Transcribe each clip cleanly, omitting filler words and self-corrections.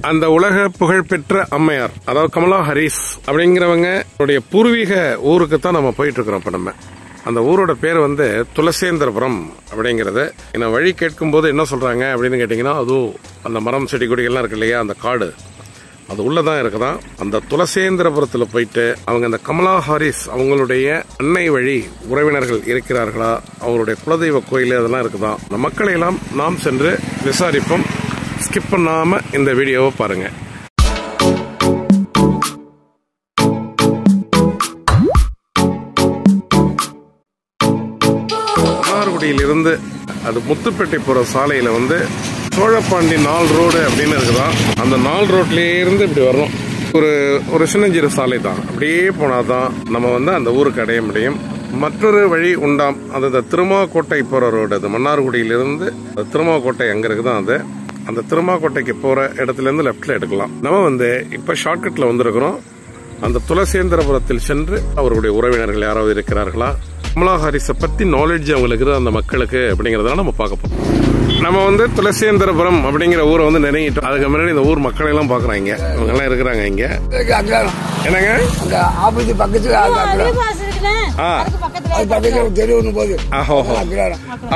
அந்த உலக புகழ்பெற்ற அம்மையார், அதாவது கமலா ஹாரிஸ் அப்படிங்கிறவங்க பூர்வீக ஊருக்கு தான் நம்ம போயிட்டு இருக்கிறோம். இப்ப நம்ம அந்த ஊரோட பேர் வந்து துளசேந்திரபுரம் அப்படிங்கறது. என்ன வழி கேட்கும் போது என்ன சொல்றாங்க அப்படின்னு கேட்டீங்கன்னா, அதுவும் அந்த மரம் செடி கொடிகள்லாம் இருக்கு இல்லையா, அந்த காடு அது உள்ளதான் இருக்குதான். அந்த துளசேந்திரபுரத்துல போயிட்டு அவங்க அந்த கமலா ஹாரிஸ் அவங்களுடைய அன்னை வழி உறவினர்கள் இருக்கிறார்களா, அவங்களுடைய குலதெய்வ கோயில் அதெல்லாம் இருக்குதான். அந்த மக்களை எல்லாம் நாம் சென்று விசாரிப்போம். ஸ்கிப் பண்ணாம இந்த வீடியோவை பாருங்க. மன்னார்குடியிலிருந்து அது முத்துப்பேட்டை போற சாலையில வந்து சோழப்பாண்டி 4 ரோடு அப்படின்னு இருக்குதான். அந்த 4 ரோட்லயே இருந்து இப்படி வரணும். ஒரு சின்னஞ்சிறு சாலை தான். அப்படியே போனாதான் நம்ம வந்து அந்த ஊருக்கு அடைய முடியும். மற்றொரு வழி உண்டாம். அது திருமாக்கோட்டை போற ரோடு. அது மன்னார்குடியிலிருந்து திருமாக்கோட்டை அங்க இருக்குதான். அது அந்த திருமாக்கோட்டைக்கு போற இடத்துல இருந்து லெப்ட்ல எடுக்கலாம். நம்ம வந்து இப்ப ஷார்ட்கட்ல வந்திருக்கிறோம். அந்த துளசேந்திரபுரத்தில் சென்று அவர்களுடைய உறவினர்கள் யாராவது இருக்கிறார்களா, கமலா ஹாரிஸை பத்தி நாலேஜ் அவங்களுக்கு அந்த மக்களுக்கு அப்படிங்கறதெல்லாம் நம்ம பார்க்க போறோம். நம்ம வந்து துளசேந்திரபுரம் அப்படிங்கிற ஊரை வந்து நெருங்கிட்டோம். அதுக்கு முன்னாடி இந்த ஊர் மக்கள் எல்லாம் பாக்குறாங்க. இவங்க எல்லாம் இருக்கிறாங்க இங்க. என்னங்க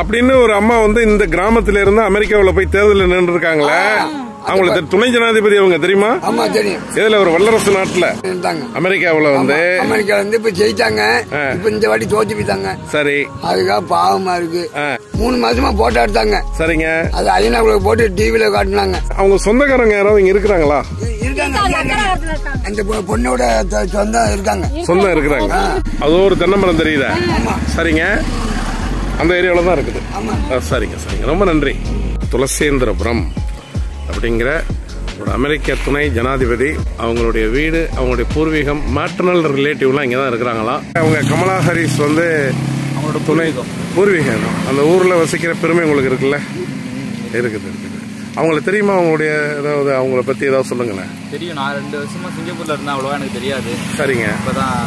அப்படின்னு ஒரு அம்மா வந்து இந்த கிராமத்துல இருந்து அமெரிக்காவில் போய் தேர்தலில் நின்று இருக்காங்களே, அவங்களுக்கு துணை ஜனாதிபதி அவங்க தெரியுமா? இதுல ஒரு வல்லரசு நாட்டுல அமெரிக்காவுல வந்து இப்ப ஜெயிச்சாங்க. இப்ப இந்த வாட்டி தோத்து போயிட்டாங்க. சரி, அதுக்காக பாவமா இருக்கு. 3 மாசமா போட்டோ எடுத்தாங்க. சரிங்க, அது ஐநாக்குள்ள போட்டு டிவில காட்டினாங்க. அவங்க சொந்தக்காரங்க யாராவது இங்க இருக்கிறாங்களா? அந்த பொண்ணோட சொந்தம் இருக்காங்க. சொந்தம் இருக்கிறாங்க. அது ஒரு தென்னை மரம் தெரியுதா? சரிங்க, அந்த ஏரியாவில தான் இருக்குது. சரிங்க சரிங்க, ரொம்ப நன்றி. துளசேந்திரபுரம் அப்படிங்கிற ஒரு அமெரிக்க துணை ஜனாதிபதி அவங்களுடைய வீடு, அவங்களுடைய பூர்வீகம், மேட்டர்னல் ரிலேட்டிவ்லாம் இங்கே தான் இருக்கிறாங்களா. அவங்க கமலா ஹாரிஸ் வந்து அவங்களோட துணை பூர்வீகம். அந்த ஊரில் வசிக்கிற பெருமை உங்களுக்கு இருக்குல்ல? இருக்குது இருக்குது. அவங்களுக்கு தெரியுமா? அவங்களுடைய ஏதாவது அவங்கள பற்றி ஏதாவது சொல்லுங்களேன். தெரியும், நான் 2 வருஷமா சிங்கப்பூர்ல இருந்தேன். அவ்வளோவா எனக்கு தெரியாது. சரிங்க. இப்போதான்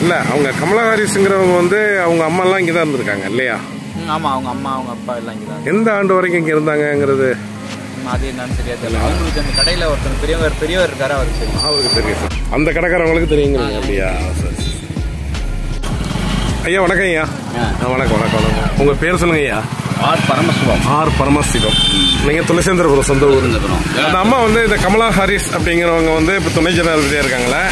இல்லை, அவங்க கமலா ஹாரிஸ்ங்கிறவங்க வந்து அவங்க அம்மாலாம் இங்கே தான் இருந்திருக்காங்க இல்லையா? ஆமாம், அவங்க அம்மா அவங்க அப்பா எல்லாம் இங்கே தான். எந்த ஆண்டு வரைக்கும் இங்கே இருந்தாங்கிறது அது என்னன்னு தெரியாது. அவங்களுக்கு அந்த கடையில் ஒருத்தர் பெரியவர் இருக்காரு, அவருக்கு தெரியும். அவருக்கு தெரியும். அந்த கடைக்காரவங்களுக்கு தெரியுங்க. அப்படியா? சரி. ஐயா வணக்கம். ஐயா வணக்கம் வணக்கம் வணக்கம். உங்க பேர் சொல்லுங்க ஐயா. ஆர் பரமசிவம். ஆர் பரமசிவம். நீங்க துளசேந்திரபுரம் சொந்த ஊர். அந்த அம்மா வந்து இந்த கமலா ஹாரிஸ் அப்படிங்கிறவங்க வந்து இப்ப துணை ஜனாதிபதியா இருக்காங்களே,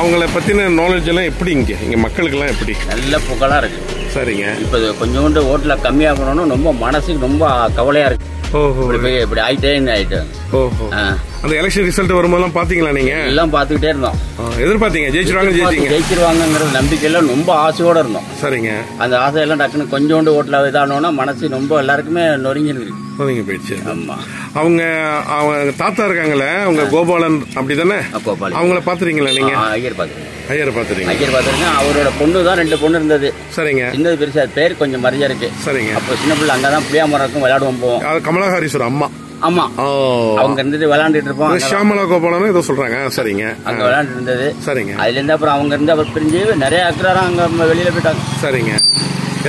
அவங்கள பத்தின நாலேஜ் எல்லாம் எப்படி இங்க மக்களுக்கு எல்லாம் எப்படி? நல்ல புகழா இருக்கு. சரிங்க. இப்ப கொஞ்சோண்டு ஓட்டுல கம்மியாகணும்னு ரொம்ப மனசுக்கு ரொம்ப கவலையா இருக்கு. இப்படி ஆயிட்டே. ஓஹோ. அந்த எலெக்ஷன் ரிசல்ட் வரும்போதெல்லாம் பாத்தீங்களா? நீங்க எல்லாம் பாத்துக்கிட்டே இருந்தோம். எதிர்பார்த்தீங்க ஜெயிச்சிருவாங்கிற நம்பிக்கையில ரொம்ப ஆசையோட இருந்தோம். சரிங்க. அந்த ஆசையெல்லாம் டக்குன்னு கொஞ்சோண்டு ஓட்டுல இதானோன்னா மனசு ரொம்ப எல்லாருக்குமே நொறுங்கிருக்கு. போயிடுச்சு. ஆமா. அவங்க தாத்தா இருக்காங்களே, அவங்க கோபாலன் அப்படிதானே? அவங்கள பாத்துறீங்களா நீங்க? ஐயர் பாத்துருக்கேன். ஐயர் பாத்துருக்கேன். அவரோட பொண்ணு தான் 2 பொண்ணு இருந்தது. சரிங்க. சின்னது பெருசா பேர் கொஞ்சம் மரியாதை இருக்கு. சரிங்க. அப்ப சின்ன பிள்ளை அங்கதான் புளியா மரம் விளையாடுவோம் போவோம். கமலா ஹாரிஸ் அம்மா. ஆமா, அவங்க இருந்துட்டு விளையாண்டுட்டு இருப்போம். ஷியாமலா கோபாலன் ஏதோ சொல்றாங்க. சரிங்க. அங்க விளையாண்டு இருந்தது. சரிங்க. அதுல இருந்து அப்புறம் அவங்க இருந்து அவர் பிரிஞ்சு நிறைய அக்ராரம் அங்க வெளியில போயிட்டாங்க. சரிங்க.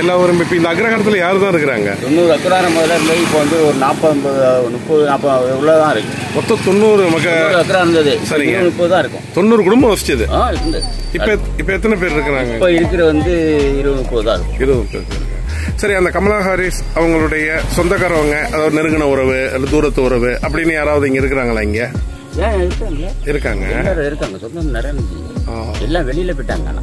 எல்லாரும் இப்ப இந்த அக்ரஹாரத்துல யாரு தான் இருக்கிறாங்க? 90 அக்ராரம் முதல்ல இருந்தது. இப்போ வந்து ஒரு 40 30 40 இவ்வளவுதான் இருக்கு. மொத்தம் 90 அக்ராரம் இருந்தது. சரிங்க. 30 தான் இருக்கும். 90 குடும்பம் வசிச்சது. இப்ப எத்தனை பேர் இருக்கிறாங்க? இப்ப இருக்கிற வந்து 20 30 தான் இருக்கும். 20 பேர். சரி, அந்த கமலா ஹாரிஸ் அவங்களுடைய சொந்தக்காரவங்க, அதாவது நெருங்கின உறவு அல்லது தூரத்து உறவு அப்படின்னு யாராவது இங்க இருக்கிறாங்களா? இங்க இருக்காங்க. சொந்தம் நிறைய எல்லாம் வெளியில போயிட்டாங்க.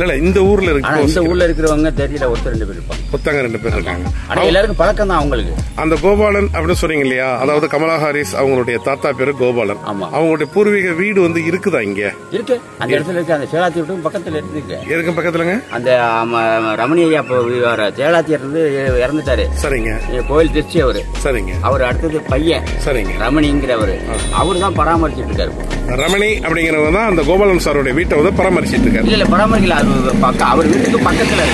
இல்ல, இந்த ஊர்ல இருக்கு. இந்த ஊர்ல இருக்கிறவங்க தெரியல, ஒருத்தர் 2 பேர் இருப்பாங்க. ஒருத்தங்க 2 பேர் இருக்காங்க. ஆனா எல்லாருக்கும் பழக்கம் தான் அவங்களுக்கு. அந்த கோபாலன் அப்படின்னு சொல்றீங்க இல்லையா, அதாவது கமலா ஹாரிஸ் அவங்களுடைய தாத்தா பேரு கோபாலன். ஆமா. அவங்களுடைய பூர்வீக வீடு வந்து இருக்குதா? இங்க இருக்கு, அந்த இடத்துல இருக்கு. அந்த சேலாத்தி வீட்டு பக்கத்துல இருக்கு. பக்கத்துலங்க அந்த ரமணியா சேலாத்தி இருந்து இறந்துட்டாரு. சரிங்க. கோயில் திருச்சி அவரு. சரிங்க. அவர் அடுத்தது பையன். சரிங்க. ரமணிங்கிறவரு, அவரு தான் பராமரிச்சுட்டு இருக்காரு. ரமணி அப்படிங்கிறவங்க தான் அந்த கோபாலன் சாரோட வீட்டை வந்து பராமரிச்சுட்டு இருக்காரு. இல்ல பராமரிக்கல, அவர் வீட்டுக்கு பக்கத்துல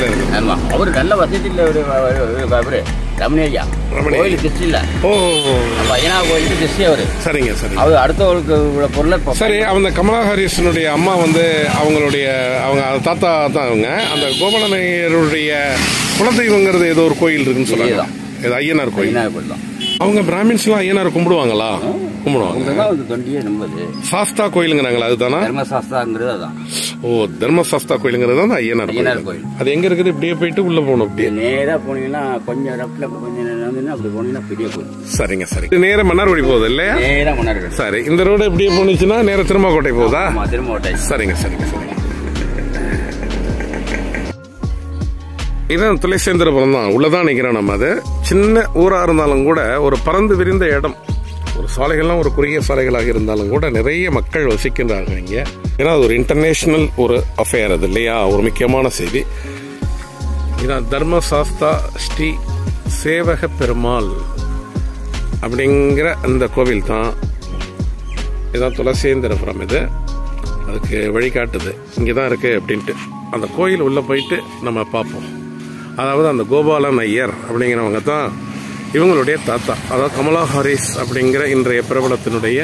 இருக்கு. ஆமா, அவரு நல்ல வசதியில் அவரு ரமணி ஐயா. கோயில் திருச்சி இல்ல. ஐயா கோயிலுக்கு திருச்சி அவரு. சரிங்க. சரி. அவர் அடுத்தவருக்கு பொருளை. சரி, அவங்க கமலா ஹாரிஸனுடைய அம்மா வந்து அவங்க தாத்தா தான். அவங்க அந்த கோபாலனையருடைய குலதெய்வங்கிறது ஏதோ ஒரு கோயில் இருக்குன்னு சொல்லுவாங்க. ஐயனார் கோயில் தான். அவங்க பிராமின்ஸ் எல்லாம் ஐயனார் கும்பிடுவாங்களா? கும்பிடுவாங்க. சாஸ்தா கோயிலுங்கிறாங்களா? அதுதானா? தர்மசாஸ்தாங்கிறது அதான். ஓ, தர்மசாஸ்தா கோயிலுங்கிறது தான் ஐயனார் கோயில். அது எங்க இருக்குது? இப்படியே போயிட்டு உள்ள போகணும். அப்படியே நேரா போனீங்கன்னா கொஞ்சம் லெஃப்ட்ல கொஞ்சம் அப்படி போனீங்கன்னா பெரிய கோயில். சரிங்க, சரி. நேரம் மன்னார்குடி போகுது இல்லையா? நேரா மன்னார்குடி. சரி, இந்த ரோடு இப்படியே போனுச்சுன்னா நேரம் திருமாக்கோட்டை போகுதா? திருமாக்கோட்டை. சரிங்க, சரிங்க, சரிங்க. இதான் துளசேந்திரபுரம் தான். உள்ளதான் நிக்கிறோம் நம்ம. அது சின்ன ஊரா இருந்தாலும் கூட ஒரு பறந்து விரிந்த இடம். ஒரு சாலைகள்லாம் ஒரு குறுகிய சாலைகளாக இருந்தாலும் கூட நிறைய மக்கள் வசிக்கின்றார்கள் இங்க. ஏன்னா அது ஒரு இன்டர்நேஷனல் ஒரு அஃபேர் அது இல்லையா? ஒரு முக்கியமான செய்தி. இதான் தர்மசாஸ்தா ஸ்ரீ சேவக பெருமாள் அப்படிங்கிற அந்த கோவில் தான். இதுதான் துளசேந்திரபுரம். இது அதுக்கு வழிகாட்டுது. இங்கதான் இருக்கு அப்படின்ட்டு. அந்த கோயில் உள்ள போயிட்டு நம்ம பார்ப்போம். அதாவது அந்த கோபாலன் ஐயர் அப்படிங்கிறவங்க தான் இவங்களுடைய தாத்தா. அதாவது கமலா ஹாரிஸ் அப்படிங்கிற இன்றைய பிரபலத்தினுடைய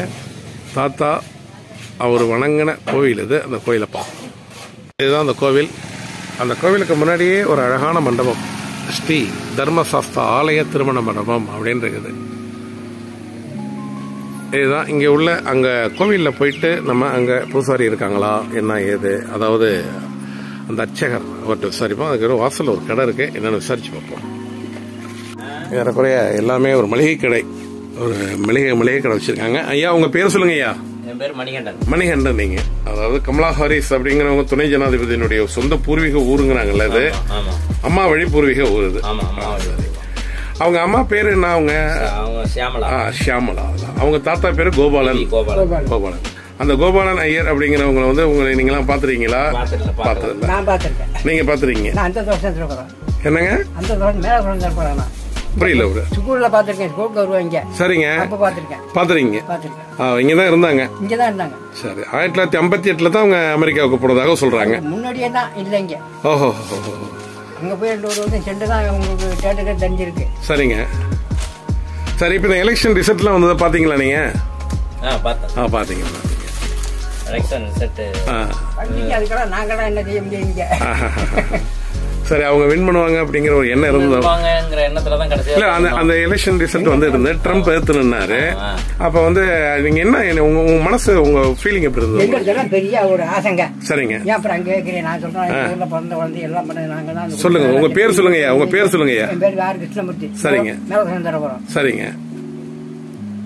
தாத்தா. அவர் வணங்கின கோவில் இது. அந்த கோயிலை பார்ப்போம். இதுதான் அந்த கோவில். அந்த கோவிலுக்கு முன்னாடியே ஒரு அழகான மண்டபம், ஸ்ரீ தர்மசாஸ்தா ஆலய திருமண மண்டபம் அப்படின்னு இருக்குது. இதுதான் இங்கே உள்ள. அங்கே கோவிலில் போயிட்டு நம்ம அங்கே பூசாரி இருக்காங்களா என்ன ஏது, அதாவது அந்த அர்ச்சகர் அவர்கிட்ட விசாரிப்போம். அதுக்கு வாசலில் ஒரு கடை இருக்கு, என்னென்னு விசாரிச்சு பார்ப்போம். ஏறக்குறைய எல்லாமே ஒரு மளிகை கடை, ஒரு மளிகை கடை வச்சிருக்காங்க. ஐயா உங்க பேர் சொல்லுங்க ஐயா. என் பேர் மணிகண்டன். மணிகண்டன். நீங்க அதாவது கமலா ஹாரிஸ் அப்படிங்கிறவங்க துணை ஜனாதிபதியினுடைய சொந்த பூர்வீக ஊருங்கிறாங்கல்ல? அது அம்மா வழி பூர்வீக ஊர் இது. அவங்க அம்மா பேரு என்ன? அவங்க ஷியாமலா. அவங்க தாத்தா பேரு கோபாலன். கோபாலன். அந்த கோபாலன் ஐயர் அப்படிங்கிறவங்க வந்து உங்களை நீங்களாம் பாத்துறீங்களா? பார்த்ததில்ல. நீங்க பாத்துறீங்க? என்னங்க? புரியல. ஸ்கூல்ல பாத்திருக்கேன். ஸ்கூலுக்கு வருவாங்க. சரிங்க. பாத்துறீங்க? இங்கதான் இருந்தாங்க. சரி. 1958 தான் அவங்க அமெரிக்காவுக்கு போனதாக சொல்றாங்க. முன்னாடியே தான் இல்லைங்க. ஓஹோ. அங்க போய் 2 வருஷம் சென்று தான் உங்களுக்கு தேட்டருக்கு தெரிஞ்சிருக்கு. சரிங்க. சரி, இப்ப இந்த எலெக்ஷன் ரிசல்ட்லாம் வந்ததை பாத்தீங்களா நீங்க? பாத்தீங்க. எலெக்ஷன் ரிசல்ட் அதுக்கெல்லாம் நாங்களாம் என்ன செய்ய முடியுங்க. சரி, அவங்க வின் பண்ணுவாங்க அப்படிங்கிற ஒரு எண்ணம் இருந்தது. அந்த எலெக்ஷன் ரிசல்ட் வந்து இருந்து ட்ரம்ப் எதிர்த்து நின்னாரு. அப்ப வந்து நீங்க என்ன உங்க மனசு, உங்க ஃபீலிங் எப்படி இருந்தது? பெரிய ஒரு ஆசைங்க. சரிங்க. அப்புறம் அங்க கேக்குறேன். நான் சொல்றேன் ஊர்ல பிறந்த குழந்தை எல்லாம் பண்ணது நாங்க தான். சொல்லுங்க உங்க பேர் சொல்லுங்க. உங்க பேர் சொல்லுங்க. என் பேர் ஆர் கிருஷ்ணமூர்த்தி. சரிங்க. மேலசேந்திரபுரம். சரிங்க.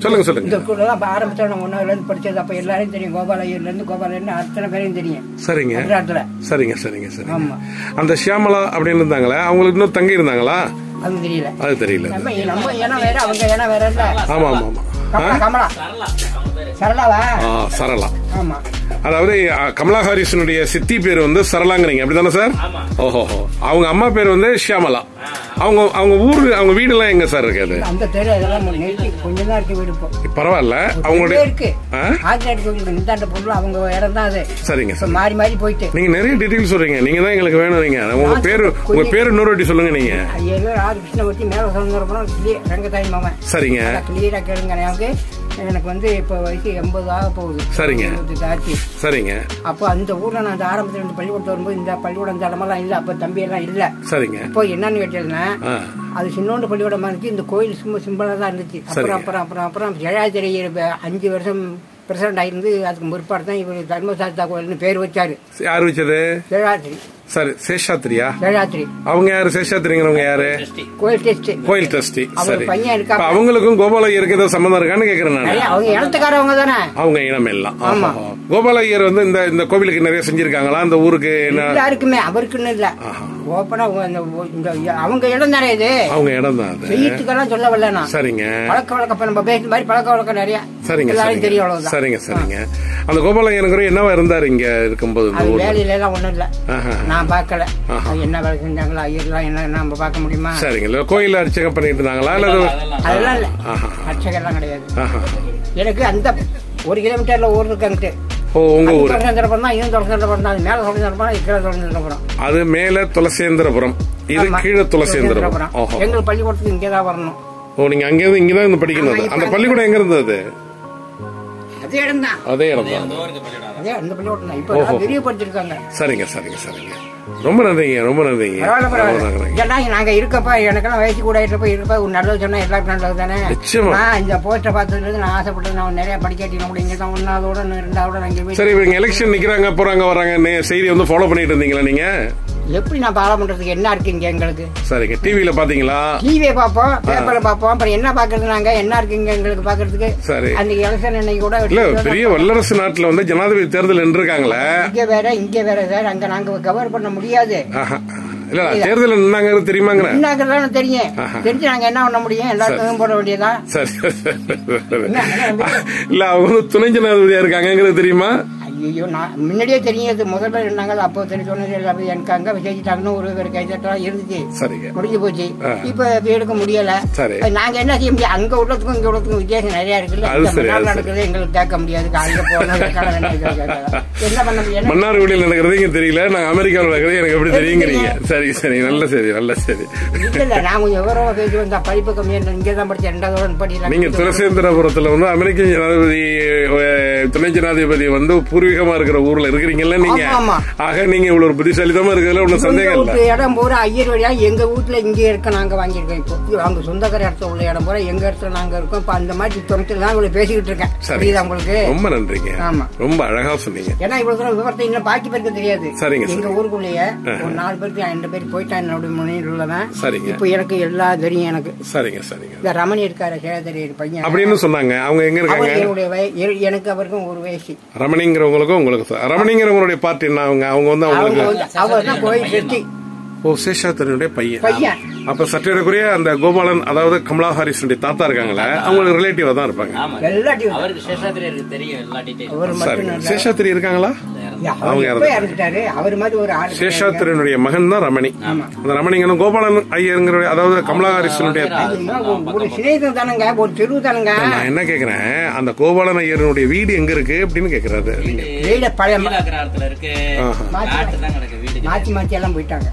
சொல்லுங்க. இந்த ஸ்கூல்ல தான் ஆரம்பிச்சோம். நம்ம 1வது இருந்து படிச்சது. அப்ப எல்லாரையும் தெரியும். கோபாலையர்ல இருந்து கோபாலன் அத்தனை பேரையும் தெரியும். சரிங்க. சரிங்க. சரிங்க. சரி. ஆமா. அந்த ஷியாமலா அப்படின்னு இருந்தாங்களா? அவங்களுக்கு இன்னும் தங்கி இருந்தாங்களா? அது தெரியல. அது தெரியல. நம்ம ஏன்னா வேற, அவங்க ஏன்னா வேற இல்ல. ஆமா ஆமா ஆமா. கமலா சரளாவா? சரளா. ஆமா. அதாவது கமலா ஹாரிஸனுடைய சித்தி பேர் வந்து சரளாங்கிறீங்க, அப்படிதானே சார்? ஓஹோ. அவங்க அம்மா பேர் வந்து ஷியாமலா. அவங்க ஊரு, அவங்க வீடு எல்லாம் எங்க சார் இருக்கு? அந்த தெரு அதெல்லாம் கொஞ்சம் தான் இருக்கு வீடு. பரவாயில்ல. அவங்களுடைய இருக்கு நிந்தாண்ட பொருள் அவங்க இடம் தான் அது. சரிங்க. மாறி மாறி போயிட்டு நீங்க நிறைய டீடைல் சொல்றீங்க. நீங்க தான் எங்களுக்கு வேணும். உங்க பேரு இன்னொரு வாட்டி சொல்லுங்க. நீங்க ஆர் கிருஷ்ணமூர்த்தி, மேல சந்தர்ப்பம் ரங்கதாய் மாமன். சரிங்க. கிளியரா கேளுங்க. எனக்கு வந்து இப்ப வயசு 80 ஆக போகுது. சரிங்க. சரிங்க. அப்போ அந்த ஊர்ல நான் ஆரம்பத்துல இருந்து பள்ளிக்கூடத்து வரும்போது இந்த பள்ளிக்கூடம் இந்த இடமெல்லாம் இல்ல. அப்ப தம்பி எல்லாம் இல்ல. சரிங்க. இப்போ என்னன்னு கேட்டதுன்னா, அது சின்னோண்டு பள்ளிக்கூடமா இருந்துச்சு. இந்த கோயில் சும்மா சிம்பிளா தான் இருந்துச்சு. அப்புறம் ஜெயாதிரி 5 வருஷம் பிரசிடண்ட் ஆயிருந்து. அதுக்கு முற்பாடு தான் இவர் தர்மசாஸ்தா கோயில்னு பேர் வச்சாரு. யாரு வச்சது? ஜெயாதிரி. சரி. சேஷாத்ரியா? சேஷாத்ரி. அவங்க யாரு? சேஷாத்ரிங்கிறவங்க யாரு? கோயில் ட்ரஸ்டி. சரி. அவங்களுக்கும் கோபால ஐயருக்கு ஏதாவது சம்பந்தம் இருக்கான்னு கேக்குறேன் நான். அவங்க இடத்துக்காரவங்க தானே. அவங்க இனம் எல்லாம். கோபால ஐயர் வந்து இந்த கோவிலுக்கு நிறைய செஞ்சிருக்காங்களா? இந்த ஊருக்கு எல்லாருக்குமே, அவருக்குன்னு இல்ல. ஓப்பனா அவங்க இடம் தானே இது. அவங்க இடம் தான். செய்யறதுக்கெல்லாம் சொல்ல வரல. சரிங்க. பழக்க வழக்கம் நம்ம பேசுற மாதிரி பழக்க வழக்கம் நிறைய. சரிங்க. எல்லாரும் தெரியும். அவ்வளவுதான். சரிங்க. சரிங்க. அந்த கோபால ஐயர் என்னவா இருந்தாரு இங்க இருக்கும்போது? வேலையில எல்லாம் ஒண்ணும் இல்ல. நான் பாக்கல என்ன வேலை செஞ்சாங்களா ஐயர்லாம் என்ன நம்ம பார்க்க முடியுமா? சரிங்க. கோயில் அர்ச்சகம் பண்ணிட்டு இருந்தாங்களா? அதெல்லாம் இல்ல. அர்ச்சகம் எல்லாம் கிடையாது. எனக்கு அந்த 1 கிலோமீட்டர்ல ஊர் இருக்காங்க. உங்க ஊர் துளசேந்திரபுரம் தான். இது துளசேந்திரபுரம் தான். மேல துளசேந்திரபுரம், கீழே துளசேந்திரபுரம். அது மேல துளசேந்திரபுரம், இது கீழே துளசேந்திரபுரம். எங்க பள்ளிக்கூடத்துக்கு இங்கதான் வரணும். நீங்க அங்கிருந்து இங்கதான் படிக்கணும். அந்த பள்ளிக்கூடம் எங்க இருந்தது? அதே இடம் தான். அதே இடம் தான். அதே அந்த பள்ளிக்கூடம் தான். இப்போ விரிவுபடுத்திருக்காங்க. சரிங்க சரிங்க சரிங்க. ரொம்ப நன்றிங்க, ரொம்ப நன்றிங்க. ஏன்னா நாங்க இருக்கப்பா எனக்கெல்லாம் வயசு கூட இருப்பா ஒரு நல்லது சொன்னா எல்லாருக்கும் நல்லது தானே. நான் இந்த போஸ்டரை பார்த்ததுல நான் ஆசைப்பட்டு நான் நிறைய படிக்காட்டினா கூட இங்க தான் 1ஆவதோட 2ஆவதோட அங்கே. சரி, இவங்க எலெக்ஷன் நிக்கிறாங்க போறாங்க வராங்க செய்தி வந்து ஃபாலோ பண்ணிட்டு இருந்தீங்களா நீங்க? எப்படி நான் ஃபாலோ பண்றதுக்கு என்ன இருக்கு இங்க எங்களுக்கு? சரிங்க. டிவில பாத்தீங்களா? டிவியை பார்ப்போம், பேப்பர்ல பார்ப்போம். அப்புறம் என்ன பாக்குறது நாங்க என்ன இருக்குங்க எங்களுக்கு பாக்குறதுக்கு? சரி. அந்த எலெக்ஷன் இன்னைக்கு கூட பெரிய வல்லரசு நாட்டுல வந்து ஜனாதிபதி தேர்தல் நின்றுருக்காங்களே. இங்க வேற சார், அங்க நாங்க கவர் பண்ண முடியாது. இல்ல தேர்தல் நின்னாங்க தெரியுமாங்க? தெரியும். தெரிஞ்சு நாங்க என்ன பண்ண முடியும்? எல்லாருக்கும் போட வேண்டியதான். சரி. இல்ல அவங்க வந்து துணை ஜனாதிபதியா இருக்காங்கிறது தெரியுமா? ஐயோ, நான் முன்னாடியே தெரியாது. முதல்ல இருந்தாங்க, அப்போ சொன்னது எல்லாமே எனக்கு அங்க விஜயிட்டாங்கன்னு ஒரு கைதட்டா இருந்துச்சு. முடிஞ்சு போச்சு. இப்ப எடுக்க முடியல. நாங்க என்ன செய்ய முடியும்? அங்க உள்ளதுக்கும் இங்க உள்ளதுக்கும் வித்தியாசம் நிறைய இருக்குல்ல. நடக்குது எங்களுக்கு கேட்க முடியாது. அங்க போனா என்ன பண்ண முடியும்? மன்னார்குடியில் நடக்கிறது தெரியல, நாங்க அமெரிக்காவில் நடக்கிறது எனக்கு எப்படி தெரியுங்கிறீங்க. சரி சரி, நல்ல சரி நல்ல சரி. இல்ல நான் கொஞ்சம் விவரமா பேசி வந்தா படிப்பு கம்மியா இங்கதான் படிச்சேன். 2ஆவது படிக்கலாம். நீங்க துளசேந்திரபுரத்துல வந்து அமெரிக்க ஜனாதிபதி துணை ஜனாதிபதி வந்து பூர்வீகமா இருக்கிற ஊர்ல இருக்கிறீங்கல்ல நீங்க. ஆக நீங்க இவ்வளவு புத்திசாலிதமா இருக்கிறதுல ஒன்னும் சந்தேகம் இல்ல. இடம் பூரா ஐயர் வழியா எங்க வீட்டுல இங்க இருக்க நாங்க வாங்கியிருக்கோம். இப்போ அங்க சொந்தக்கார இடத்துல உள்ள இடம் பூரா எங்க இடத்துல நாங்க இருக்கோம். இப்ப அந்த மாதிரி துணைத்துல தான் இவ்வளவு பேசிக்கிட்டு இருக்கேன். புரியுதா உங்களுக்கு? ரொம்ப நன்றிங்க. ஆமா, ரொம்ப அழகா சொன்னீங்க. ஏன்னா இவ்வளவு விவரத்தை இன்னும் பாக்கி பேருக்கு தெரியாது. எங்க ஊருக்குள்ளேயே ஒரு 4 பேருக்கு 2 பேர் போயிட்டா என்னோட முனையில் உள்ளவன். இப்போ எனக்கு எல்லாம் தெரியும் எனக்கு. சரிங்க சரிங்க. இந்த ரமணி இருக்காரு, சேதரி பையன் அப்படின்னு சொன்னாங்க. அவங்க எங்க இருக்காங்க? எனக்கு அவருக்கும் ஒரு வயசு. ரமணிங்கிறவங்களுக்கும் உங்களுக்கு ரமணிங்கிறவங்களுடைய பார்ட்டி என்ன? அவங்க வந்து அவர் தான் கோயில் செட்டி. ஓ, சேஷாத்திரியுடைய பையன். அப்ப சற்றேறக்குரிய அந்த கோபாலன், அதாவது கமலா ஹாரிஸ் தாத்தா இருக்காங்களே, அவங்களுக்கு ரிலேட்டிவா தான் இருப்பாங்க. சேஷாத்திரி இருக்காங்களா? சேஷாத்திரியினுடைய மகன் தான் ரமணி. அந்த ரமணிங்கனும் கோபாலன் ஐயருங்கிற, அதாவது கமலா ஹாரிஸனுடைய நான் என்ன கேக்குறேன், அந்த கோபாலன் ஐயருடைய வீடு எங்க இருக்கு அப்படின்னு கேக்குறாரு. மாத்தி மாத்தி எல்லாம் போயிட்டாங்க.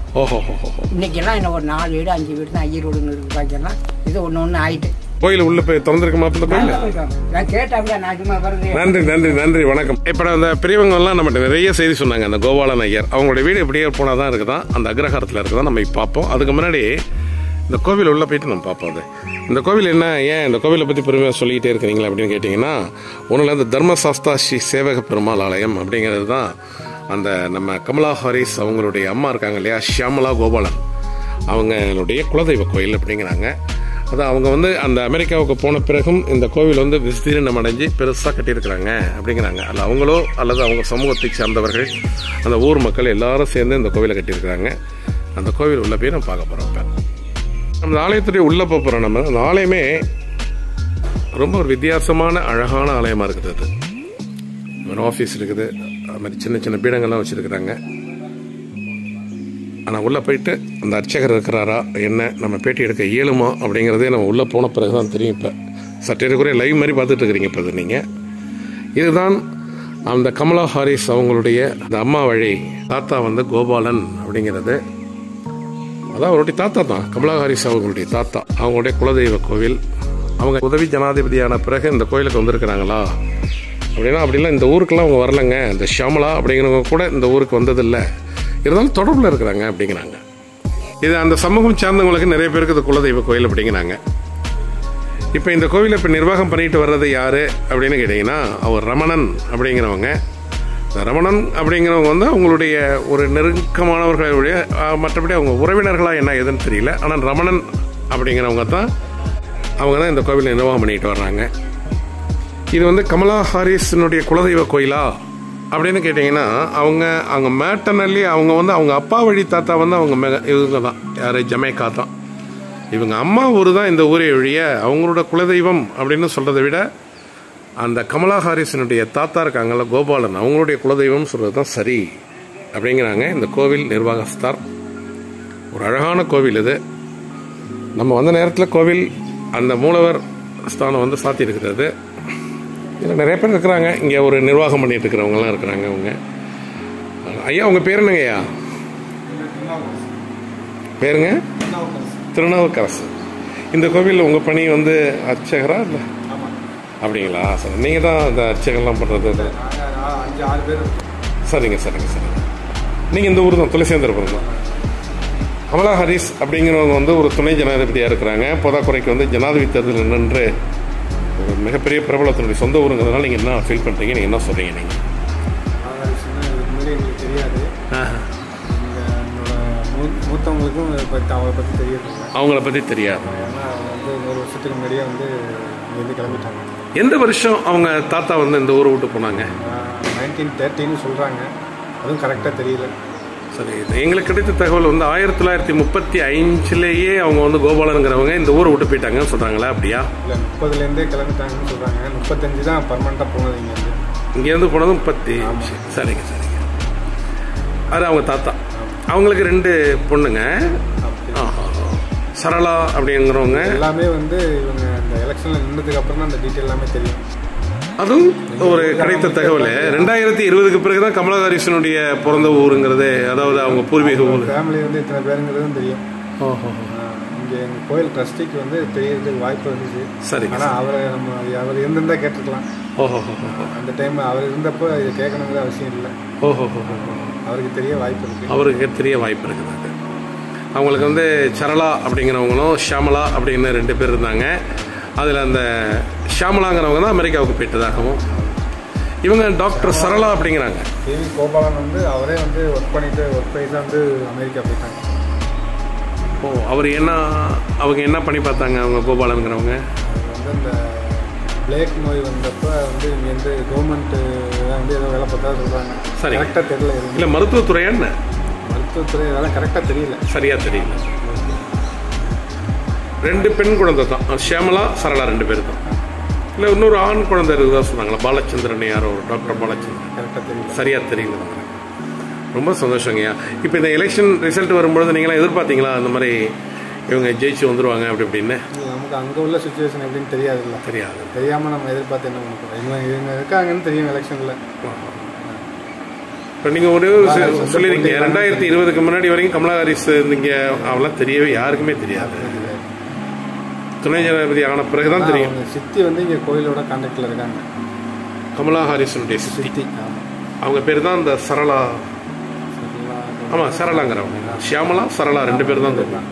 இன்னைக்கு எல்லாம் என்ன ஒரு 4 வீடு 5 வீடு தான் ஐயர் வீடு இருக்கு. பாக்கலாம் இது ஒண்ணு ஆயிட்டு. கோயில உள்ள போய் திறந்திருக்குமா? நன்றி நன்றி நன்றி, வணக்கம். இப்ப அந்த பெரியவங்க எல்லாம் நம்ம நிறைய செய்தி சொன்னாங்க. அந்த கோபாலன் ஐயர் அவங்களுடைய வீடு எப்படியே போனாதான் இருக்குதான், அந்த அக்ரஹாரத்துல இருக்குதான். நம்ம பார்ப்போம். அதுக்கு முன்னாடி இந்த கோவில் உள்ள போயிட்டு நம்ம பார்ப்போம். அது இந்த கோவில் என்ன, ஏன் இந்த கோவிலை பத்தி பெருமையா சொல்லிக்கிட்டே இருக்கிறீங்களா அப்படின்னு கேட்டீங்கன்னா, ஒண்ணுல இந்த தர்மசாஸ்தா ஸ்ரீ சேவக பெருமாள் ஆலயம் அப்படிங்கிறது தான் அந்த நம்ம கமலா ஹாரிஸ் அவங்களுடைய அம்மா இருக்காங்க இல்லையா, ஷியாமலா கோபாலன், அவங்களுடைய குலதெய்வ கோயில் அப்படிங்கிறாங்க. அது அவங்க வந்து அந்த அமெரிக்காவுக்கு போன பிறகும் இந்த கோவில் வந்து விஸ்தீர்ணம் அடைஞ்சு பெருசாக கட்டியிருக்கிறாங்க அப்படிங்கிறாங்க. அல்ல அவங்களோ அல்லது அவங்க சமூகத்தை சார்ந்தவர்கள், அந்த ஊர் மக்கள் எல்லாரும் சேர்ந்து இந்த கோவிலை கட்டியிருக்கிறாங்க. அந்த கோவில் உள்ள போய் நம்ம பார்க்க போகிறோம். இப்போ நம்ம ஆலயத்துடைய உள்ளே போகிறோம். நம்ம அந்த ஆலயமே ரொம்ப ஒரு வித்தியாசமான அழகான ஆலயமாக இருக்குது. அது ஒரு ஆஃபீஸ் இருக்குது, அது மாதிரி சின்ன சின்ன பீடங்கள்லாம் வச்சுருக்குறாங்க. ஆனால் உள்ளே போயிட்டு அந்த அர்ச்சகர் இருக்கிறாரா என்ன, நம்ம பேட்டி எடுக்க இயலுமா அப்படிங்கிறதே நம்ம உள்ளே போன பிறகு தான் தெரியும். இப்போ சற்றேறக்குறைய லைவ் மாதிரி பார்த்துட்டு இருக்கிறீங்க. இப்போ அது நீங்கள் இதுதான் அந்த கமலா ஹாரிஸ் அவங்களுடைய அந்த அம்மா வழி தாத்தா வந்து கோபாலன் அப்படிங்கிறது. அதான் அவருடைய தாத்தா தான் கமலா ஹாரிஸ் அவங்களுடைய தாத்தா. அவங்களுடைய குலதெய்வ கோவில். அவங்க உதவி ஜனாதிபதியான பிறகு இந்த கோயிலுக்கு வந்திருக்கிறாங்களா அப்படின்னா, அப்படிலாம் இந்த ஊருக்கெல்லாம் அவங்க வரலைங்க. இந்த ஷியாமலா அப்படிங்கிறவங்க கூட இந்த ஊருக்கு வந்ததில்லை, இருந்தாலும் தொடர்பில் இருக்கிறாங்க அப்படிங்கிறாங்க. இது அந்த சமூகம் சார்ந்தவங்களுக்கு நிறைய பேருக்கு இது குலதெய்வ கோயில் அப்படிங்கிறாங்க. இப்போ இந்த கோவிலை இப்போ நிர்வாகம் பண்ணிட்டு வர்றது யாரு அப்படின்னு கேட்டிங்கன்னா, அவர் ரமணன் அப்படிங்கிறவங்க. இந்த ரமணன் அப்படிங்கிறவங்க வந்து அவங்களுடைய ஒரு நெருக்கமானவர்களுடைய, மற்றபடி அவங்க உறவினர்களாக என்ன எதுன்னு தெரியல. ஆனால் ரமணன் அப்படிங்கிறவங்க தான் அவங்க தான் இந்த கோவிலை நிர்வாகம் பண்ணிட்டு வர்றாங்க. இது வந்து கமலா ஹாரிஸினுடைய குலதெய்வ கோயிலா அப்படின்னு கேட்டிங்கன்னா, அவங்க மேட்டர்னலி அவங்க வந்து அவங்க அப்பா வழி தாத்தா வந்து அவங்க இவங்க தான் யார், ஜமைக்கா தான். இவங்க அம்மா ஊர் தான் இந்த ஊரை ஒழிய அவங்களோட குலதெய்வம் அப்படின்னு சொல்கிறத விட அந்த கமலா ஹாரிஸினுடைய தாத்தா இருக்காங்கல்ல கோபாலன், அவங்களுடைய குலதெய்வம் சொல்கிறது தான் சரி அப்படிங்கிறாங்க இந்த கோவில் நிர்வாகஸ்தார். ஒரு அழகான கோவில் இது. நம்ம வந்த நேரத்தில் கோவில் அந்த மூலவர் ஸ்தானம் வந்து சாத்தி இருக்கிறது. இதில் நிறைய பேர் இருக்கிறாங்க. இங்கே ஒரு நிர்வாகம் பண்ணிட்டு இருக்கிறவங்கலாம் இருக்கிறாங்க. அவங்க ஐயா, உங்கள் பேர் என்னங்க ஐயா? பேருங்க? திருநாவுக்கரசு. இந்த கோவிலில் உங்கள் பணி வந்து அர்ச்சகரா இல்லை? அப்படிங்களா? சரி, நீங்கள் தான் இந்த அர்ச்சகம்லாம் பண்ணுறது? 5-6 பேர். சரிங்க. நீங்கள் இந்த ஊர் தான், துளசேந்திரபுரம் தான். கமலா ஹாரிஸ் அப்படிங்கிறவங்க வந்து ஒரு துணை ஜனாதிபதியாக இருக்கிறாங்க. போதாக்குறைக்கு வந்து ஜனாதிபதி தேர்தலில் நின்று ஒரு மிகப்பெரிய பிரபலத்தினுடைய சொந்த ஊருங்கிறதுனால நீங்கள் என்ன ஃபீல் பண்ணுறீங்க, நீங்கள் என்ன சொல்கிறீங்க? நீங்கள் எங்களுக்கு தெரியாது, மூத்தவங்களுக்கும் அவளை பற்றி தெரியாது. அவங்கள பற்றி தெரியாது. ஏன்னா வந்து 1 வருஷத்துக்கு முன்னாடியே வந்து இங்கேருந்து கிளம்பிட்டாங்க. எந்த வருஷம் அவங்க தாத்தா வந்து இந்த ஊரை விட்டு போனாங்க? 1930 சொல்கிறாங்க, அதுவும் கரெக்டாக தெரியல. சரி, எங்களுக்கு கிடைத்த தகவல் வந்து 1935 அவங்க வந்து கோபாலனுங்கிறவங்க இந்த ஊரை விட்டு போயிட்டாங்கன்னு சொல்கிறாங்களா? அப்படியா? இல்லை, 30லேருந்தே கிளம்பிட்டாங்கன்னு சொல்கிறாங்க. 35 தான் பர்மனெண்ட்டாக போனது. இங்கேருந்து போனதும் 35. சரிங்க. அது அவங்க தாத்தா. அவங்களுக்கு 2 பொண்ணுங்க. சரளா அப்படிங்கிறவங்க எல்லாமே வந்து இவங்க இந்த எலெக்ஷனில் நின்றதுக்கு அப்புறம் தான் அந்த டீட்டெயில் எல்லாமே தெரியும். அதுவும் ஒரு கிடைத்த தகவல் 2020க்கு பிறகுதான் கமலா ஹாரிஸனுடைய பிறந்த ஊருங்கிறது, அதாவது அவங்க பூர்வீக ஊர். ஃபேமிலி வந்து இத்தனை பேருங்கிறதும் தெரியும். இங்கே எங்கள் கோயில் ட்ரஸ்டிக்கு வந்து தெரியறதுக்கு வாய்ப்பு இருந்துச்சு. சரி. ஆனால் அவர் இருந்திருந்தா கேட்டுக்கலாம். அந்த டைம் அவர் இருந்தப்போ இதை கேட்கணுங்கிற அவசியம் இல்லை. அவருக்கு தெரிய வாய்ப்பு இருக்குது. அவங்களுக்கு வந்து சரளா அப்படிங்கிறவங்களும் ஷியாமலா அப்படின்னு 2 பேர் இருந்தாங்க. அதில் அந்த ஷியாமலாங்கிறவங்க தான் அமெரிக்காவுக்கு போயிட்டதாகவும், இவங்க டாக்டர் சரளா அப்படிங்கிறாங்க. கேவி கோபாலன் வந்து அவரே வந்து ஒர்க் பண்ணிட்டு வந்து அமெரிக்கா போயிட்டாங்க. அவங்க என்ன பண்ணி பார்த்தாங்க அவங்க கோபாலனுங்கிறவங்க? வந்து இந்த பிளேக் நோய் வந்தப்போ வந்து இங்கேருந்து கவர்மெண்ட் வந்து ஏதோ வேலை பார்த்தா சொல்கிறாங்க. சரி, கரெக்டாக தெரியல. இல்லை, மருத்துவத்துறையா? என்ன மருத்துவத்துறை அதெல்லாம் கரெக்டாக தெரியல, சரியா தெரியல. 2 பெண் குழந்தை தான், ஷியாமலா சரளா 2 பேர் தான். இல்லை, இன்னொரு ஆண் குழந்தை இருக்குதா சொன்னாங்களா? பாலச்சந்திரன், யாரோ டாக்டர் பாலச்சந்திரன். கரெக்டாக தெரியல, சரியா தெரியல. ரொம்ப சந்தோஷங்கய்யா. இப்போ இந்த எலெக்ஷன் ரிசல்ட் வரும்பொழுது நீங்களாம் எதிர்பார்த்தீங்களா இந்த மாதிரி இவங்க ஜெயிச்சு வந்துருவாங்க அப்படின்னு? நமக்கு அங்கே உள்ள சுச்சுவேஷன் எப்படின்னு தெரியாமல் நம்ம எதிர்பார்த்து என்ன பண்ணுறோம்? இவங்க இருக்காங்கன்னு தெரியும் எலெக்ஷனில். இப்போ நீங்கள் ஒரு சொல்லியிருக்கீங்க 2020க்கு முன்னாடி வரைக்கும் கமலா ஹாரிஸ் இங்கே அவெல்லாம் தெரியவே யாருக்குமே தெரியாது. துணை ஜனாதிபதி ஆன பிறகுதான் தெரியும். சித்தி வந்து இங்கே கோயிலோட கான்டாக்டில் இருக்காங்க. கமலா ஹாரிஸனுடைய சித்தி. அவங்க பேர் தான் இந்த சரளா. ஆமாம், சரளாங்கிறவங்க. ஷியாமலா சரளா 2 பேர் தான் தெரியும்.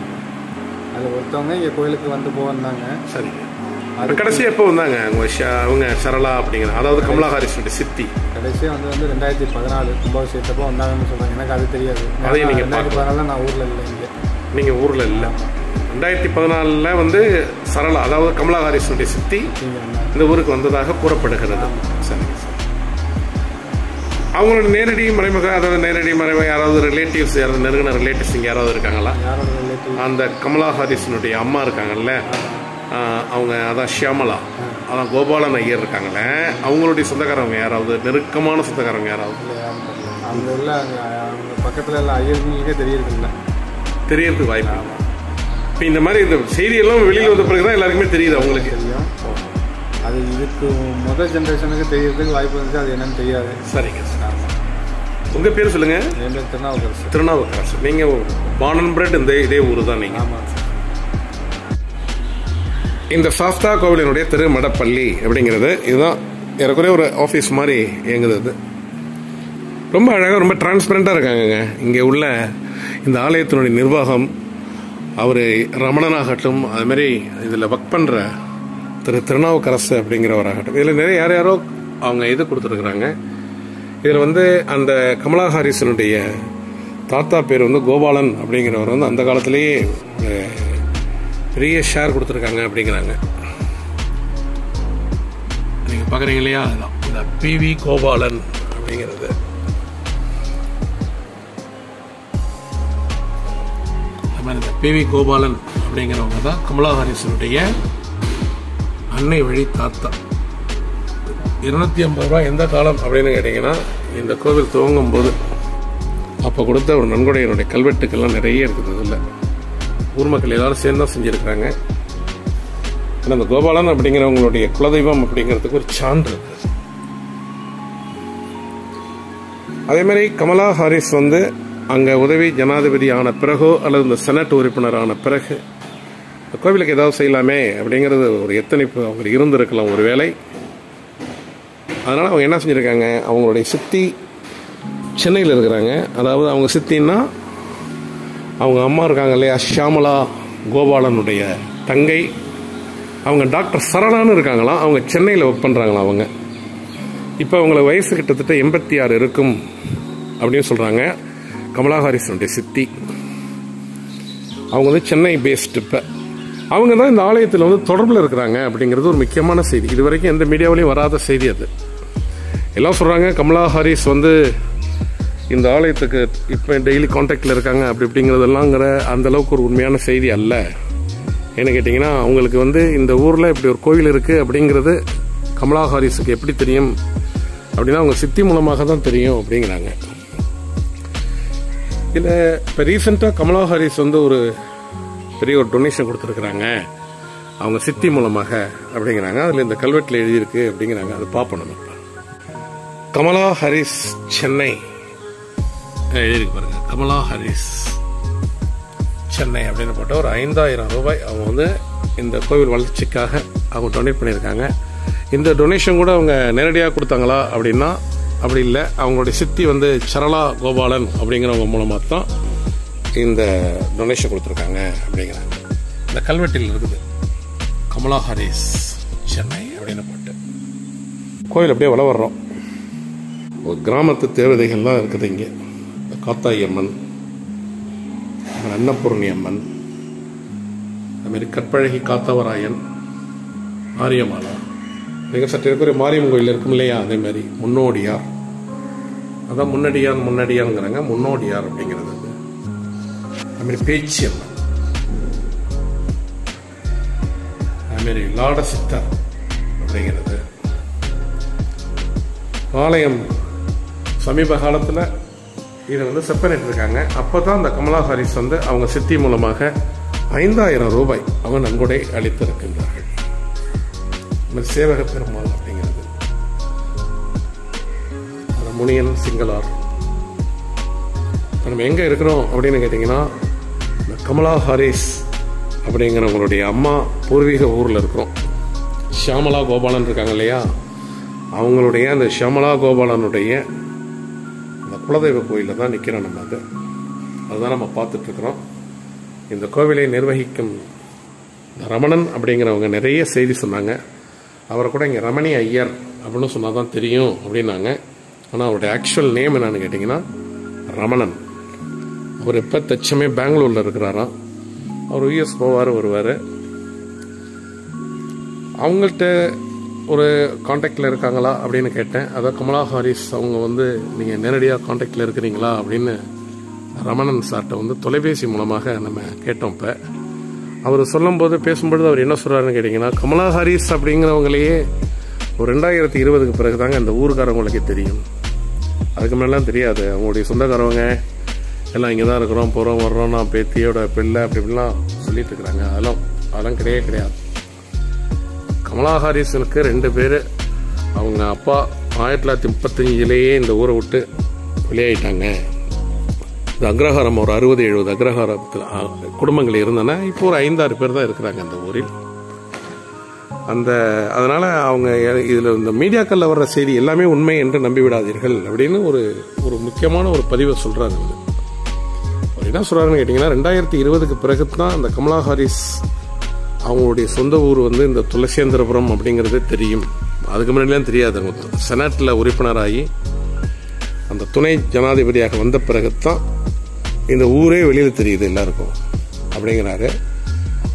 அதில் ஒருத்தவங்க இங்கே கோயிலுக்கு வந்து போவாங்க. சரி, அது கடைசியாக எப்போ வந்தாங்க அவங்க சரளா அப்படிங்கிற, அதாவது கமலா ஹாரிஸனுடைய சித்தி? கடைசியாக வந்து 2014 கும்பாபிஷேகத்தப்போ வந்தாங்கன்னு சொல்கிறாங்க. எனக்கு அது தெரியாது. அதே நீங்கள் 2014 நான் ஊரில் இல்லை. நீங்கள் ஊரில் இல்லை. 2014 வந்து சரளா, அதாவது கமலா ஹாரிஸனுடைய சித்தி இந்த ஊருக்கு வந்ததாக கூறப்படுகிறது. சரி, அவங்களோட நேரடி மறைமுக, அதாவது நேரடி மறைமுக யாராவது ரிலேட்டிவ்ஸ், யாராவது நெருங்கின ரிலேட்டிவ்ஸ் இங்கே யாராவது இருக்காங்களா? அந்த கமலா ஹாரிஸனுடைய அம்மா இருக்காங்கல்ல, அவங்க அதான் ஷியாமலா, அதான் கோபாலன் ஐயர் இருக்காங்களே, அவங்களுடைய சொந்தக்காரவங்க யாராவது, நெருக்கமான சொந்தக்காரவங்க யாராவது? அவங்க இல்லை, அவங்க பக்கத்தில் எல்லாம் ஐயர்களுக்கே தெரியறதுக்கு வாய்ப்பு. இப்போ இந்த மாதிரி இந்த செய்தியெல்லாம் வெளியில் வந்த பிறகு தான் எல்லாருக்குமே தெரியுது. அவங்களுக்கு தெரியும். அது இதுக்கு முதல் ஜென்ரேஷனுக்கு தெரியறதுக்கு வாய்ப்பு இருந்துச்சு. அது என்னன்னு தெரியாது. சரிங்க சார். உங்கள் பேர் சொல்லுங்கள்? என் பேர் திருநாவுக்கரசு. திருநாவுக்கரசு. நீங்கள் பார்ன் அண்ட் பிரெட் இதே ஊர் தான் நீங்கள்? ஆமாம் சார். இந்த சாஸ்தா கோவிலினுடைய திருமடப்பள்ளி அப்படிங்கிறது இதுதான் ஏறக்குறைய ஒரு ஆஃபீஸ் மாதிரி இயங்குது. அது ரொம்ப அழகாக, ரொம்ப டிரான்ஸ்பரண்டாக இருக்காங்க. இங்கே உள்ள இந்த ஆலயத்தினுடைய நிர்வாகம், அவர் ரமணனாகட்டும், அதுமாரி இதில் ஒர்க் பண்ணுற திருநாவுக்கரசு அப்படிங்கிறவராகட்டும், இதில் நிறைய யாரோ அவங்க இது கொடுத்துருக்குறாங்க. இதில் வந்து அந்த கமலா ஹாரிஸனுடைய தாத்தா பேர் வந்து கோபாலன் அப்படிங்கிறவர் வந்து அந்த காலத்திலேயே பெரிய ஷேர் கொடுத்துருக்காங்க அப்படிங்கிறாங்க. நீங்கள் பார்க்குறீங்க இல்லையா, அதுதான் இந்த பிவி கோபாலன் அப்படிங்கிறது. இந்த பிவி கோபாலன் அப்படிங்கிறவங்க தான் கமலா ஹாரிஸனுடைய அன்னை வழி தாத்தா. 250 ரூபா எந்த காலம் அப்படின்னு கேட்டிங்கன்னா, இந்த கோவில் துவங்கும் போது அப்போ கொடுத்த ஒரு நன்கொடையினுடைய கல்வெட்டுக்கெல்லாம் நிறைய இருக்குது. இதில் ஊர் மக்கள் எல்லாரும் சேர்ந்து தான் செஞ்சுருக்காங்க. ஆனால் அந்த கோபாலன் அப்படிங்கிறவங்களுடைய குலதெய்வம் அப்படிங்கிறதுக்கு ஒரு சான்று இருக்குது. அதே மாதிரி கமலா ஹாரிஸ் வந்து அங்கே உதவி ஜனாதிபதி ஆன பிறகோ அல்லது இந்த செனட் உறுப்பினர் ஆன பிறகு கோவிலுக்கு ஏதாவது செய்யலாமே அப்படிங்கிறது ஒரு எத்தனைப்பு அவங்க இருந்திருக்கலாம் ஒரு வேளை. அதனால் அவங்க என்ன செஞ்சுருக்காங்க, அவங்களுடைய சித்தி சென்னையில் இருக்கிறாங்க. அதாவது அவங்க சித்தின்னா அவங்க அம்மா இருக்காங்க இல்லையா, ஷியாமலா கோபாலனுடைய தங்கை. அவங்க டாக்டர் சரளான்னு இருக்காங்களாம். அவங்க சென்னையில் ஒர்க் பண்ணுறாங்களாம். அவங்க இப்போ அவங்கள வயசு கிட்டத்தட்ட 86 இருக்கும் அப்படின்னு சொல்கிறாங்க. கமலா ஹாரிஸனுடைய சித்தி அவங்க வந்து சென்னை பேஸ்டு. இப்போ அவங்க தான் இந்த ஆலயத்தில் வந்து தொடர்பில் இருக்கிறாங்க அப்படிங்கிறது ஒரு முக்கியமான செய்தி. இது வரைக்கும் எந்த மீடியாவிலையும் வராத செய்தி அது. எல்லாம் சொல்கிறாங்க கமலா ஹாரிஸ் வந்து இந்த ஆலயத்துக்கு இப்போ டெய்லி கான்டாக்டில் இருக்காங்க அப்படி இப்படிங்கிறதெல்லாங்கிற அந்தளவுக்கு ஒரு உண்மையான செய்தி அல்ல. என்ன கேட்டிங்கன்னா, அவங்களுக்கு வந்து இந்த ஊரில் இப்படி ஒரு கோவில் இருக்குது அப்படிங்கிறது கமலா ஹாரிஸுக்கு எப்படி தெரியும் அப்படின்னா அவங்க சித்தி மூலமாக தான் தெரியும் அப்படிங்கிறாங்க. இதில் இப்போ ரீசெண்டாக கமலா ஹாரிஸ் வந்து ஒரு பெரிய ஒரு டொனேஷன் கொடுத்துருக்குறாங்க அவங்க சித்தி மூலமாக அப்படிங்கிறாங்க. அதில் இந்த கல்வெட்டில் எழுதியிருக்கு அப்படிங்கிறாங்க. அது பார்ப்போம். இப்போ கமலா ஹாரிஸ் சென்னை எழுதியிருக்கு பாருங்க. கமலா ஹாரிஸ் சென்னை அப்படின்னு போட்டு ஒரு 5000 ரூபாய் அவங்க வந்து இந்த கோவில் வளர்ச்சிக்காக அவங்க டொனேட் பண்ணியிருக்காங்க. இந்த டொனேஷன் கூட அவங்க நேரடியாக கொடுத்தாங்களா அப்படின்னா அப்படி இல்லை. அவங்களுடைய சித்தி வந்து சரளா கோபாலன் அப்படிங்கிறவங்க மூலமாக தான் இந்த டொனேஷன் கொடுத்துருக்காங்க அப்படிங்கிறாங்க. இந்த கல்வெட்டில் இருக்குது கமலா ஹாரிஸ் சென்னை அப்படின்னு போட்டு. கோயில் அப்படியே வள வர்றோம். ஒரு கிராமத்து தேவதைகள்லாம் இருக்குது இங்கே. காத்தாயி அம்மன், அன்னபூர்ணி அம்மன், அதுமாரி கற்பழகி காத்தவராயன், மாரியம்மாளா, மிக சற்று இருக்கிற மாரியம்மன் கோயில் இருக்கும் இல்லையா, அதே மாதிரி முன்னோடியார். அதான் முன்னடியாருங்கிறாங்க. முன்னோடியார் அப்படிங்கிறது அதுமாரி பேச்சி அம்மன், அதுமாரி லாட சித்தர் அப்படிங்கிறது. ஆலயம் சமீப காலத்தில் இதை வந்து செப்பரேட் இருக்காங்க. அப்போ தான் அந்த கமலா ஹாரிஸ் வந்து அவங்க சித்தி மூலமாக 5000 ரூபாய் அவங்க நன்கொடை அளித்திருக்கின்றார்கள். சேவக பெருமாள் அப்படிங்கிறது முனியன் சிங்களார். நம்ம எங்கே இருக்கிறோம் அப்படின்னு கேட்டிங்கன்னா, இந்த கமலா ஹாரிஸ் அப்படிங்கிறவங்களுடைய அம்மா பூர்வீக ஊரில் இருக்கிறோம். ஷியாமலா கோபாலன் இருக்காங்க இல்லையா, அவங்களுடைய அந்த ஷியாமலா கோபாலனுடைய அந்த குலதெய்வ கோயிலில் தான் நிற்கிறோம். நம்ம அதுதான் நம்ம பார்த்துட்ருக்குறோம். இந்த கோவிலை நிர்வகிக்கும் ரமணன் அப்படிங்கிறவங்க நிறைய செய்தி சொன்னாங்க. அவரை கூட இங்கே ரமணி ஐயர் அப்படின்னு சொன்னால் தான் தெரியும் அப்படின்னாங்க. ஆனால் அவருடைய ஆக்சுவல் நேம் என்னன்னு கேட்டிங்கன்னா ரமணன். அவர் இப்போ தச்சமே பெங்களூரில் இருக்கிறாராம். அவர் யூஎஸ் போவார் வருவார். அவங்கள்ட்ட ஒரு காண்டாக்டில் இருக்காங்களா அப்படின்னு கேட்டேன். அதான் கமலா ஹாரிஸ் அவங்க வந்து நீங்கள் நேரடியாக காண்டாக்டில் இருக்கிறீங்களா அப்படின்னு ரமணன் சார்கிட்ட வந்து தொலைபேசி மூலமாக நம்ம கேட்டோம். இப்போ அவர் சொல்லும்போது பேசும்பொழுது அவர் என்ன சொல்கிறாருன்னு கேட்டிங்கன்னா, கமலா ஹாரிஸ் அப்படிங்கிறவங்களையே ஒரு 2020க்கு பிறகு தாங்க இந்த ஊருக்காரவங்களுக்கே தெரியும். அதுக்கு முன்னெல்லாம் தெரியாது. அவங்களுடைய சொந்தக்காரவங்க எல்லாம் இங்கே தான் இருக்கிறோம், போகிறோம் வர்றோம், நான் பேத்தியோட பிள்ளை அப்படி இப்படிலாம் சொல்லிட்டு இருக்கிறாங்க. அதெல்லாம் கிடையாது. கமலா ஹாரிஸனுக்கு 2 பேர். அவங்க அப்பா 1935 இந்த ஊரை விட்டு வெளியாயிட்டாங்க. இந்த அக்ரஹாரம் ஒரு 60-70 அக்ரஹாரத்தில் குடும்பங்கள் இருந்தன. இப்போ ஒரு 5-6 பேர் தான் இருக்கிறாங்க அந்த ஊரில். அதனால் அவங்க இதில் இந்த மீடியாக்களில் வர்ற செய்தி எல்லாமே உண்மை என்று நம்பிவிடாதீர்கள் அப்படின்னு ஒரு முக்கியமான ஒரு பதிவை சொல்கிறாரு. அவர் என்ன சொல்கிறாருன்னு கேட்டிங்கன்னா, 2020க்கு பிறகு தான் அந்த கமலா ஹாரிஸ் அவங்களுடைய சொந்த ஊர் வந்து இந்த துளசேந்திரபுரம் அப்படிங்கிறது தெரியும். அதுக்கு முன்னாடிலாம் தெரியாது. அவங்க செனட்டில் உறுப்பினராகி அந்த துணை ஜனாதிபதியாக வந்த பிறகு தான் இந்த ஊரே வெளியில் தெரியுது எல்லாருக்கும் அப்படிங்கிறாரு.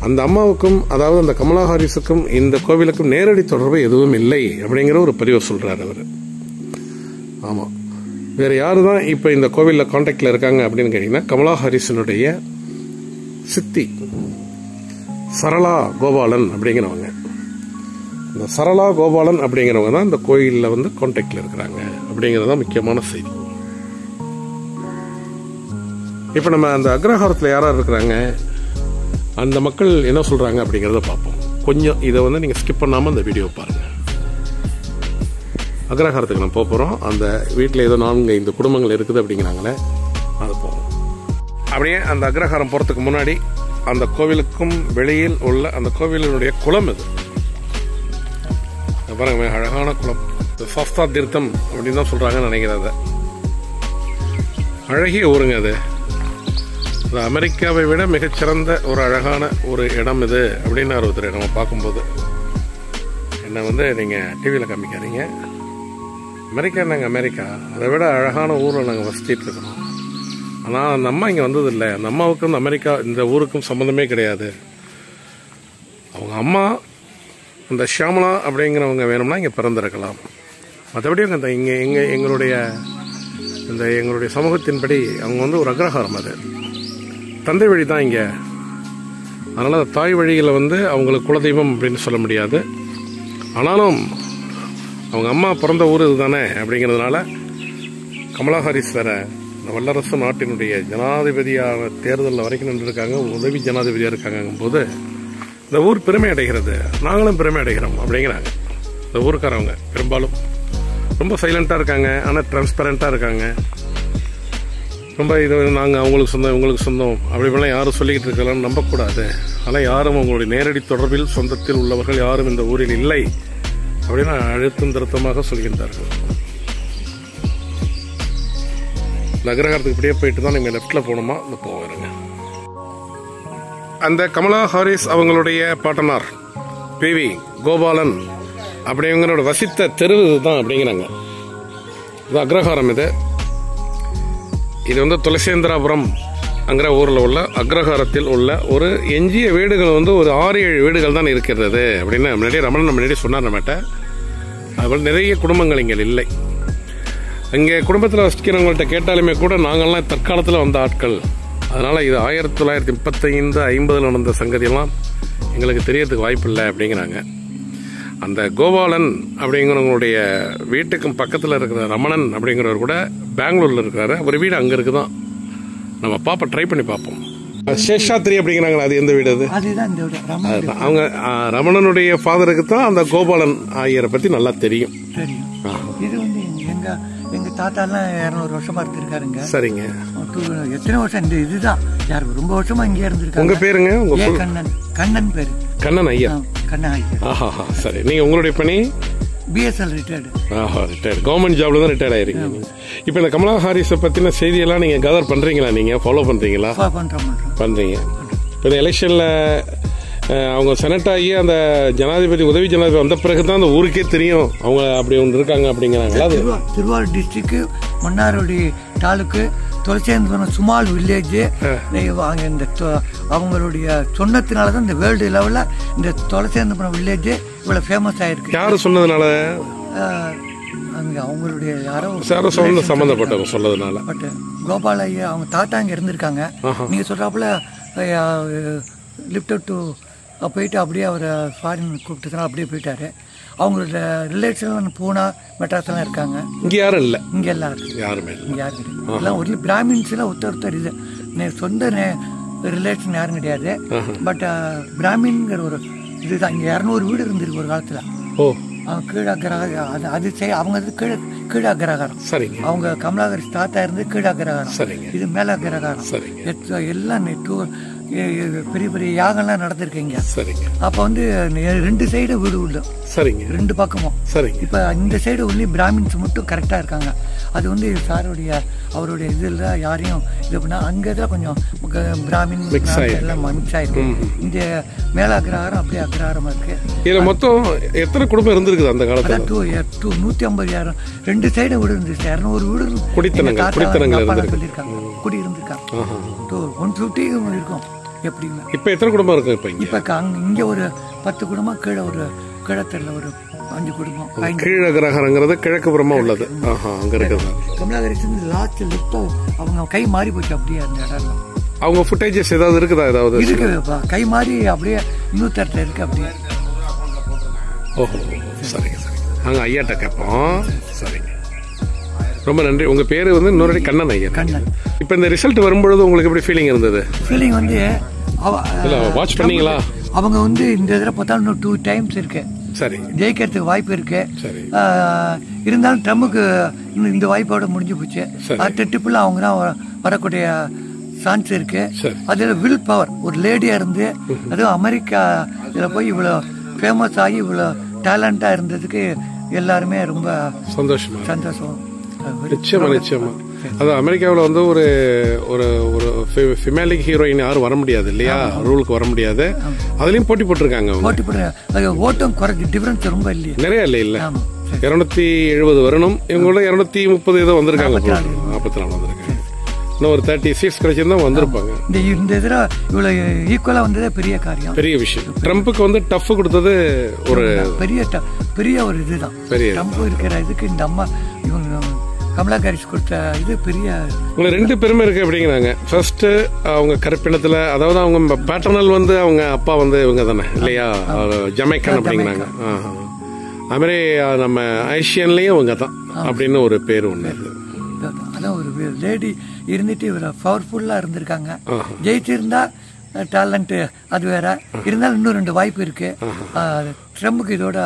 அந்த அம்மாவுக்கும், அதாவது அந்த கமலா ஹாரிஸுக்கும் இந்த கோவிலுக்கும் நேரடி தொடர்பு எதுவும் இல்லை அப்படிங்கிற ஒரு பதிவை சொல்கிறார் அவர். ஆமாம், வேறு யாரு தான் இப்போ இந்த கோவிலில் காண்டாக்டில் இருக்காங்க அப்படின்னு கேட்டிங்கன்னா, கமலா ஹாரிஸனுடைய சித்தி சரளா கோபாலன் அப்படிங்கிறவங்க. இந்த சரளா கோபாலன் அப்படிங்கிறவங்க தான் இந்த கோயிலில் வந்து காண்டாக்டில் இருக்கிறாங்க அப்படிங்கிறது தான் முக்கியமான செய்தி. இப்போ நம்ம அந்த அக்ரஹாரத்தில் யாரார் இருக்கிறாங்க, அந்த மக்கள் என்ன சொல்கிறாங்க அப்படிங்கிறத பார்ப்போம். கொஞ்சம் இதை வந்து நீங்கள் ஸ்கிப் பண்ணாமல் இந்த வீடியோ பாருங்கள். அக்ரஹாரத்துக்கு நம்ம போகிறோம். அந்த வீட்டில் ஏதோ 4-5 குடும்பங்கள் இருக்குது அப்படிங்கிறாங்களே, அது போகிறோம். அப்படியே அந்த அக்ரஹாரம் போகிறதுக்கு முன்னாடி அந்த கோவிலுக்கும் வெளியில் உள்ள அந்த கோவிலினுடைய குளம் இது பாருங்க, அழகான குளம். சாஸ்தா தீர்த்தம் அப்படின்னு தான் சொல்றாங்கன்னு நினைக்கிறேன். அழகிய ஊருங்க அது. அமெரிக்காவை விட மிகச்சிறந்த ஒரு அழகான ஒரு இடம் இது அப்படின்னு ஒருத்தர் நம்ம பார்க்கும்போது என்னை வந்து நீங்கள் டிவியில் காமிக்காதீங்க. அமெரிக்கா நாங்கள் அமெரிக்கா, அதை விட அழகான ஊரில் நாங்கள் வசிச்சிட்டு இருக்கோம். ஆனால் அந்த அம்மா இங்கே வந்ததில்லை. அந்த அம்மாவுக்கும் இந்த அமெரிக்கா இந்த ஊருக்கும் சம்மந்தமே கிடையாது. அவங்க அம்மா அந்த ஷியாமலா அப்படிங்கிறவங்க வேணும்னா இங்கே பிறந்திருக்கலாம். மற்றபடி அந்த இங்கே எங்களுடைய சமூகத்தின்படி அவங்க வந்து ஒரு அக்ரஹாரம். அது தந்தை வழி தான் இங்கே. அதனால் தாய் வழியில் வந்து அவங்களுக்கு குலதெய்வம் அப்படின்னு சொல்ல முடியாது. ஆனாலும் அவங்க அம்மா பிறந்த ஊர் இது தானே அப்படிங்கிறதுனால கமலா ஹாரிஸ் வேற இந்த வல்லரசு நாட்டினுடைய ஜனாதிபதியாக தேர்தலில் வரைக்கும் நின்றுருக்காங்க, உதவி ஜனாதிபதியாக இருக்காங்கும் போது இந்த ஊர் பெருமை அடைகிறது, நாங்களும் பெருமை அடைகிறோம் அப்படிங்கிறாங்க. இந்த ஊருக்காரவங்க பெரும்பாலும் ரொம்ப சைலண்ட்டாக இருக்காங்க, ஆனால் டிரான்ஸ்பரண்ட்டாக இருக்காங்க. ரொம்ப இது நாங்கள் அவங்களுக்கு சொந்தம் இவங்களுக்கு சொந்தம் அப்படிலாம் யாரும் சொல்லிக்கிட்டு இருக்கலாம்னு நம்பக்கூடாது. ஆனால் யாரும் அவங்களுடைய நேரடி தொடர்பில் சொந்தத்தில் உள்ளவர்கள் யாரும் இந்த ஊரில் இல்லை அப்படின்னு அழுத்தம் திருத்தமாக சொல்கின்றார்கள். நகரகாரத்துக்கு இப்படியே போயிட்டு தான் நீங்கள் லெஃப்டில் போகணுமா இந்த போவாருங்க. அந்த கமலா ஹாரிஸ் அவங்களுடைய பாட்டனார் PV கோபாலன் அப்படிங்கிறோட வசித்த தெரு தான் அப்படிங்கிறாங்க. இது அக்ரஹாரம். இது வந்து துளசேந்திராபுரம் அங்கிற ஊரில் உள்ள அக்ரஹாரத்தில் உள்ள ஒரு எஞ்சிய வீடுகள் வந்து ஒரு 6-7 வீடுகள் தான் இருக்கிறது அப்படின்னு முன்னாடியே சொன்னார் நம்மகிட்ட. அதுபோல் நிறைய குடும்பங்கள் இங்கே இல்லை. இங்கே குடும்பத்தில் வசிக்கிறவங்கள்ட்ட கேட்டாலுமே கூட நாங்கள்லாம் தற்காலத்தில் வந்த ஆட்கள், அதனால் இது 1935-50 நடந்த சங்கதியெல்லாம் எங்களுக்கு தெரியறதுக்கு வாய்ப்பு இல்லை அப்படிங்கிறாங்க. அந்த கோபாலன் அப்படிங்கிறவங்களுடைய வீட்டுக்கும் பக்கத்தில் இருக்கிற ரமணன் அப்படிங்கிறவர் கூட பெங்களூரில் இருக்கிறாரு. அவர் வீடு அங்கே இருக்குதான். நம்ம பாப்பா ட்ரை பண்ணி பார்ப்போம். சேஷாத்ரி அப்படிங்கிறாங்களா, அது எந்த வீடு? அது அவங்க ரமணனுடைய ஃபாதருக்கு தான் அந்த கோபாலன் ஐயரை பற்றி நல்லா தெரியும். இது வந்து எங்க தாத்தாலாம் 200 வருஷமா இருந்திருக்காருங்க. சரிங்க. எத்தனை வருஷம் இந்த இதுதான் யாருக்கு ரொம்ப வருஷமா இங்கே இருந்திருக்காங்க. உங்க பேருங்க? உங்க கண்ணன் பேரு. கண்ணன் ஐயா. கண்ணன் ஐயா. ஆஹா, சரி. நீங்க உங்களுடைய பணி? BSL retired. ஆஹா, ரிட்டையர்டு. கவர்மெண்ட் ஜாப்ல தான் ரிட்டையர்ட் ஆயிருக்கீங்க. இப்போ இந்த கமலா ஹாரிஸை பத்தின செய்தியெல்லாம் நீங்க கதர் பண்றீங்களா? நீங்க ஃபாலோ பண்றீங்களா? பண்றீங்க. இப்போ இந்த எலெக்ஷன்ல அவங்க செனட் ஆகி அந்த ஜனாதிபதி உதவி ஜனாதிபதி வந்த பிறகுதான் அந்த ஊருக்கே தெரியும் அவங்க அப்படி ஒன்று இருக்காங்க அப்படிங்கிறாங்களா? Thiruvarur district Mannargudi taluk Thulasendhiram small village. இந்த அவங்களுடைய சொன்னத்தினாலதான் இந்த வேர்ல்டு லெவல்ல இந்த துளசேந்திரம் வில்லேஜ் இவ்வளவு ஃபேமஸ் ஆயிருக்கு. யாரு சொன்னதுனால? அவங்களுடைய யாரோ சம்பந்தப்பட்டவங்க சொன்னதுனால. பட் கோபால ஐயா அவங்க தாத்தா இங்க இருந்திருக்காங்க. நீங்க சொல்றாப்புல லிஃப்ட் டு போயிட்டு அப்படியே அவரை ஃபாரின் கூப்பிட்டதுனால அப்படியே போயிட்டாரு. அவங்களோட ரிலேஷன் பூனா மெட்ராஸ்லாம் இருக்காங்க. இங்கே யாரும் இல்லை. இங்கே எல்லாரும் யாருமே இங்கே யாரும் கிடையாது. எல்லாம் ஒரு பிராமின்ஸ்லாம் ஒருத்தர் இது சொந்த ரிலேஷன் யாரும் கிடையாது. பட் பிராமின்ங்கிற ஒரு இதுதான். இங்கே 200 வீடு இருந்திருக்கு ஒரு காலத்தில். கீழ அக்ரஹாரம் அது அவங்க கீழ அக்ரஹாரம். அவங்க கமலா ஹாரிஸ் தாத்தா இருந்து கீழ அக்ரஹாரம், இது மேல அக்ரஹாரம். எல்லாம் பெரிய பெரிய யாகம்லாம் நடந்திருக்கீங்க. அப்ப வந்து 2 சைடு வீடு உள்ள 2 பக்கமும். இப்ப இந்த சைடு உள்ளே பிராமின்ஸ் மட்டும் கரெக்டா இருக்காங்க. அது வந்து அவருடைய இதுல யாரையும் இது பண்ணா அங்க இதுல கொஞ்சம் பிராமின் எல்லாம் மிக்ஸ் ஆயிருக்கு. இந்த மேல அக்ரஹாரம் அப்படியே அக்ரஹாரமா இருக்கு. இதுல மொத்தம் எத்தனை குடும்பம் இருந்திருக்குது அந்த காலத்துல? 150 2 சைடு வீடு இருந்துச்சு. 200 வீடு சொல்லியிருக்காங்க. குடி இருந்திருக்காங்க. 150 இருக்கும். எப்படிங்க இப்ப எத்தனை குடும்பம் இருக்கு? இப்ப இங்க ஒரு 10 குடும்பம், கீழே ஒரு கிழத்துல ஒரு 5 குடும்பம். கீழ கிரகங்கிறது கிழக்கு புறமா உள்ளது. அங்க இருக்குது. கமலா ஹாரிஸ் லாஸ்ட் லிஃப்ட் அவங்க கை மாறி போச்சு. அப்படியே அந்த இடம் அவங்க ஃபுட்டேஜஸ் ஏதாவது இருக்குதா? ஏதாவது இருக்கு. கை மாறி அப்படியே இன்னொரு இடத்துல இருக்கு. அப்படியே. ஓஹோ, சரிங்க சரி. நாங்க ஐயாட்ட கேட்போம். சரிங்க, ரொம்ப நன்றி. உங்க பேரு வந்து இன்னொரு கண்ணன் ஐயா. கண்ணன். இப்ப இந்த ரிசல்ட் வரும்பொழுது உங்களுக்கு எப்படி ஃபீலிங் இருந்தது? ஃபீலிங் வந்து வாட்ச் பண்ணீங்களா? அவங்க வந்து இந்த இதில் பார்த்தா இன்னும் 2 டைம்ஸ் இருக்கு. சரி, ஜெயிக்கிறதுக்கு வாய்ப்பு இருக்கு. இருந்தாலும் ட்ரம்புக்கு இன்னும் இந்த வாய்ப்போட முடிஞ்சு போச்சு. அடுத்த ட்ரிப்பில் அவங்க தான் வரக்கூடிய சான்ஸ் இருக்கு. அதுல வில் பவர், ஒரு லேடியா இருந்து அதுவும் அமெரிக்கா இதுல போய் இவ்வளவு ஃபேமஸ் ஆகி இவ்வளவு டேலண்டா இருந்ததுக்கு எல்லாருமே ரொம்ப சந்தோஷம். நிச்சயமா. அது அமெரிக்காவில் வந்து ஒரு ஒரு ஒரு ஃபிமேலிக் ஹீரோயின் யாரும் வர முடியாது இல்லையா, ரூலுக்கு வர முடியாது. அதுலயும் போட்டி போட்டிருக்காங்க. ஓட்டம் குறைஞ்சி டிஃபரன்ஸ் ரொம்ப இல்லையா, நிறைய இல்ல 270 வரணும். இவங்களோட 230 ஏதோ வந்திருக்காங்க, 44 வந்திருக்காங்க. இன்னும் ஒரு 30 சீட்ஸ் கிடைச்சிருந்தா வந்திருப்பாங்க. இந்த எதிரா இவ்வளவு ஈக்குவலா வந்ததே பெரிய காரியம், பெரிய விஷயம். ட்ரம்புக்கு வந்து டஃப் கொடுத்தது ஒரு பெரிய ஒரு இதுதான். ட்ரம்ப் இருக்கிற இதுக்கு இந்த அம்மா இவங்க கமலா ஹாரிஸ் கொடுத்த இது பெரிய. உங்களுக்கு 2 பெருமை இருக்கு அப்படிங்கிறாங்க. ஃபர்ஸ்ட் அவங்க கருப்பினத்துல, அதாவது அவங்க பேட்டர்னல் வந்து அவங்க அப்பா வந்து இவங்க தானே இல்லையா, ஜமைக்கன் அப்படிங்கிறாங்க. அதுமாதிரி நம்ம ஐஷியன்லயும் அவங்க தான் அப்படின்னு ஒரு பேர் ஒண்ணு. அதான் ஒரு லேடி இருந்துட்டு பவர்ஃபுல்லா இருந்திருக்காங்க. ஜெயிச்சிருந்தா டேலண்ட் அது வேற, இருந்தாலும் இன்னும் 2 வாய்ப்பு இருக்கு. ட்ரம்புக்கு இதோட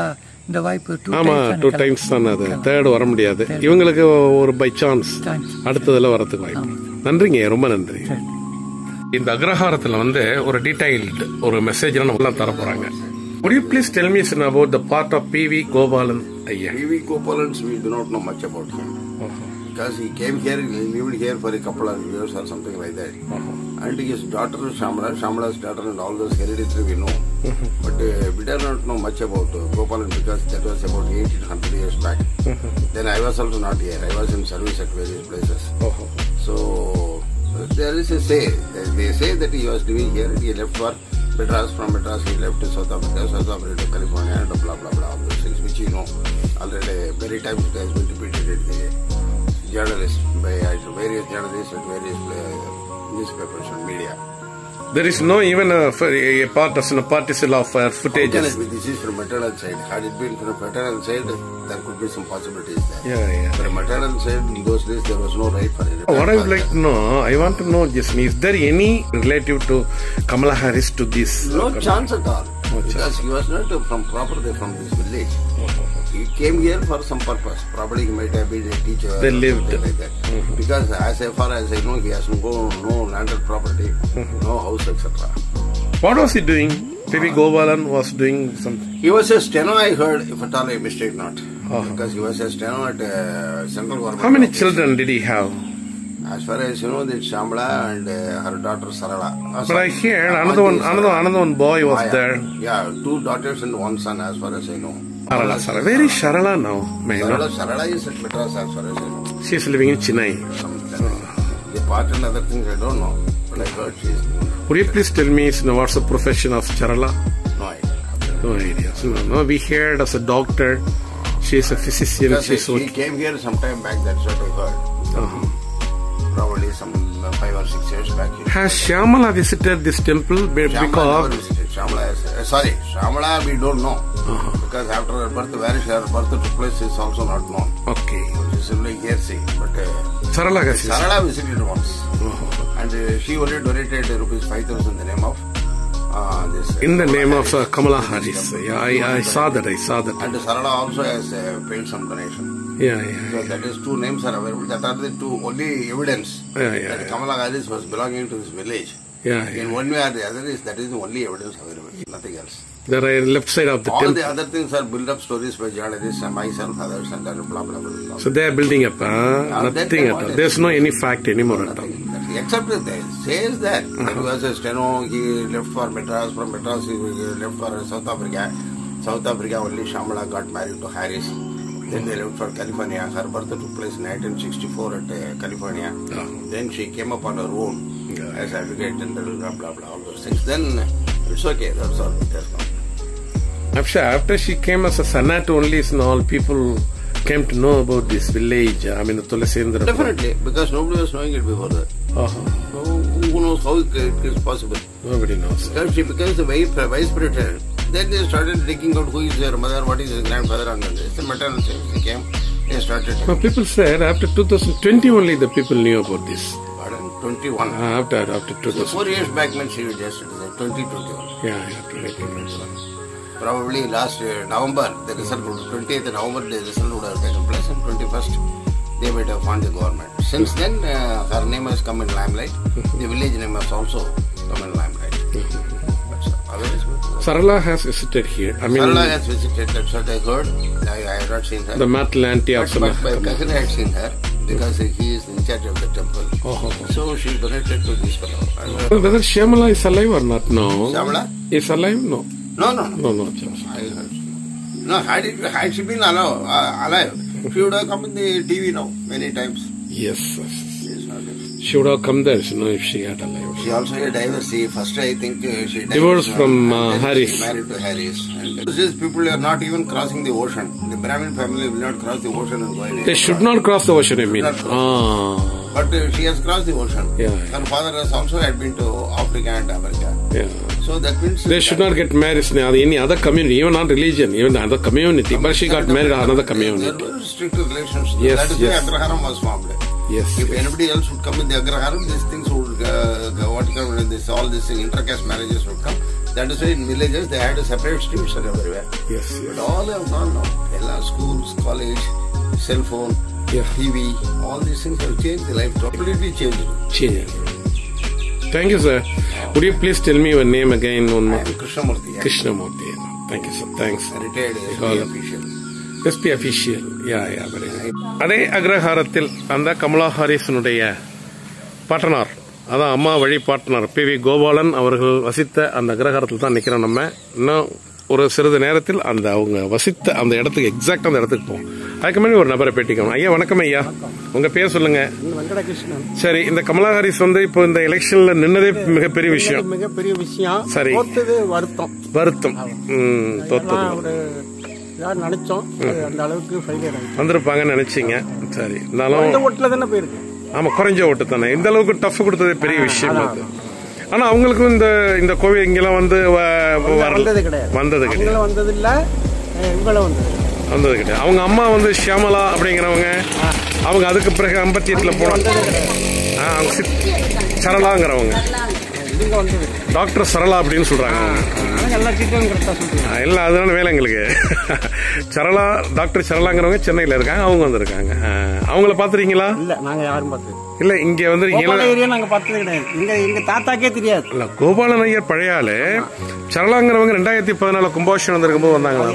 இந்த வாய்ப்பு 2 டைம்ஸ் தான், அது தேர்ட் வர முடியாது. இவங்களுக்கு ஒரு பை சான்ஸ் அடுத்ததுல வரதுக்கு வாய்ப்பு. நன்றிங்க, ரொம்ப நன்றி. இந்த அக்ரஹாரத்துல வந்து ஒரு டீடைல்டு ஒரு மெசேஜ் நம்ம தர போறாங்க. Would you please tell me about the part of P.V. Gopalan? P.V. Gopalan, we do not know much about him. Because he came here, he lived here for a couple of years or something like that. And his daughter Shamala's daughter and all those hereditary we know. But we do not know much about Gopalan because that was about 1800 years back. Then I was also not here. I was in service at various places. So there is a say. They say that he was living here. He left for Madras. From Madras he left to South Africa to California and blah blah blah, all those things which you know already many times it has been repeated at the journalists by various journalists at various newspapers and media. There is no even a partition of footage. This is from maternal side. Had it been from paternal side, there could be some possibilities there. Yeah. From maternal side, in those days, there was no right for it. What I would like to know, I want to know, Jasmine, is there any relative to Kamala Harris to this? No chance at all. Because he was not properly from this village. He came here for some purpose. Probably he might have been a teacher. They lived like that. Because as far as I know, he has no landed property, no house, etc. What was he doing? P.V. Gopalan was doing something. He was a steno, I heard, if at all I mistake not. Because he was a steno at central government. How many children did he have? As far as you know, that Shamala and her daughter Sarala. But I heard another one boy was there. Yeah, 2 daughters and 1 son, as far as I know. Sarala. Where is Sarala now? Sarala is at Madras, as far as I know. She is living in Chennai. The part and other things I don't know, but I heard she is. Would you please tell me what's the profession of Sarala? No idea. No idea. No, we heard as a doctor. She is a physician. She came here some time back. That's what I heard. Probably some 5 or 6 years back. Has Shamala visited this temple? Shamala never visited. Shamala we don't know. Because after her birth, where her birth took place is also not known. Okay. Which is only hearsay. But Sarala visited once. And she only donated ₹5,000 in the name of this. In the name of Kamala Harris. Yeah, I saw that. And Sarala also has paid some donation. Yeah. So that is 2 names are available. That are the 2 only evidence that Kamala Harris was belonging to this village. Yeah. In one way or the other, that is the only evidence available. Nothing else. The left side of the all temple. The other things are build-up stories by journalists and myself, others, and blah blah blah. So they are building up. Nothing at all. There's no any fact anymore at all. Except that they says that he was a steno. He left for Madras. From Madras, he left for South Africa. South Africa only Shamala got married to Harris. Then they left for California. Her birth took place in 1964 at California. Then she came up on her own as advocate and blah blah blah, all those things. Then it's okay. That's all. After she came as a sanat only, all people came to know about this village. I mean, Tulasendra. Definitely, because nobody was knowing it before that. Who knows how it is possible? Nobody knows. Because she becomes the vice president. Then they started digging out who is her mother, what is her grandfather, and it's the maternal side. They came, they started. No, people said after 2020 only the people knew about this. Pardon? 21. After 2000. So 4 years back when she was just 2021. Yeah, 2021. Probably last November, the result would 20th November, the result would have taken place, and 21st they might have found the government. Since then, her name has come in limelight. The village name has also come in limelight. Sarala has visited here. I mean, Sarala has visited, that's what I heard. I have not seen her. The Matal auntie also. But my cousin had seen her because he is in charge of the temple. So she donated to this fellow. Whether Shyamala is alive or not, no. Shyamala? Is alive? No. No. I heard. No, had she been alive, she would have come in the TV now many times. Yes. She would have come there, if she had alive. She also had divorced. First, I think she divorced from Harris. She married to Harris. And these people are not even crossing the ocean. The Brahmin family will not cross the ocean and go away. They should not cross the ocean, I mean. But she has crossed the ocean. Yeah. Her father has also had been to Africa and America. Yeah. So that means they should not get married in any other community, even not religion, even the other community. But she got married in another community. There were strict relations. Yes, that is why Agraharam was formed. Yes. If anybody else would come in the Agraharam, these things would all these intercaste marriages would come. That is why in villages they had a separate streets everywhere. Yes. But all have gone now. Schools, college, cell phone, TV, all these things have changed the life, completely changed. Thank you, sir. Would you please tell me your name again? I am Krishnamurthy. Krishnamurthy. Thank you, sir. Thanks. Retired SP official. SP official. Yeah, very good. அதே அக்ரஹாரத்தில் அந்த கமலா ஹாரிஸனுடைய பாட்டனார், அதான் அம்மா வழி பாட்டனார் PV Gopalan அவர்கள் வசித்த அந்த அக்ரஹாரத்தில் தான் நிற்கிறோம். நம்ம இன்னும் ஒரு சிறிது நேரத்தில் அந்த அவங்க வசித்த அந்த இடத்துக்கு எக்ஸாக்டா அந்த இடத்துக்கு போவோம். அதுக்கு முன்னாடி ஒரு நபரை பேட்டிக்கணும். ஐயா வணக்கம். ஐயா உங்க பேர் சொல்லுங்க. வெங்கடகிருஷ்ணன். சரி, இந்த கமலா ஹாரிஸ் இப்போ இந்த எலெக்ஷன்ல நின்னதே மிகப்பெரிய விஷயம். சரி, வருத்தம் தோத்தது நினைச்சோம் அந்த அளவுக்கு வந்திருப்பாங்கன்னு நினைச்சீங்க. சரி, இருந்தாலும் ஆமா குறைஞ்ச ஓட்டு தானே. இந்த அளவுக்கு டஃப் கொடுத்ததே பெரிய விஷயம் அது. ஆனா அவங்களுக்கும் இந்த கோவில் இங்கெல்லாம் வந்தது கிடையாது. அவங்க அம்மா ஷியாமலா அப்படிங்கிறவங்க, அவங்க அதுக்கு பிறகு 58ல போனாங்க. சரளாங்கிறவங்க டாக்டர் சரளா அப்படின்னு சொல்றாங்க. இல்ல அதனால வேலை எங்களுக்கு. சரளா டாக்டர் சரளாங்கிறவங்க சென்னையில இருக்காங்க, அவங்க வந்திருக்காங்க. அவங்கள பாத்துறீங்களா? இல்ல, நாங்க யாரும் பார்த்தது இல்ல. இங்க நாங்க பார்த்தது கிடையாது. எங்க தாத்தாக்கே தெரியாது. இல்ல, கோபாலன் ஐயர் பழைய ஆளு. சரளாங்கிறவங்க 2014 கும்பாபிஷேகம் வந்திருக்கும் போது வந்தாங்களா?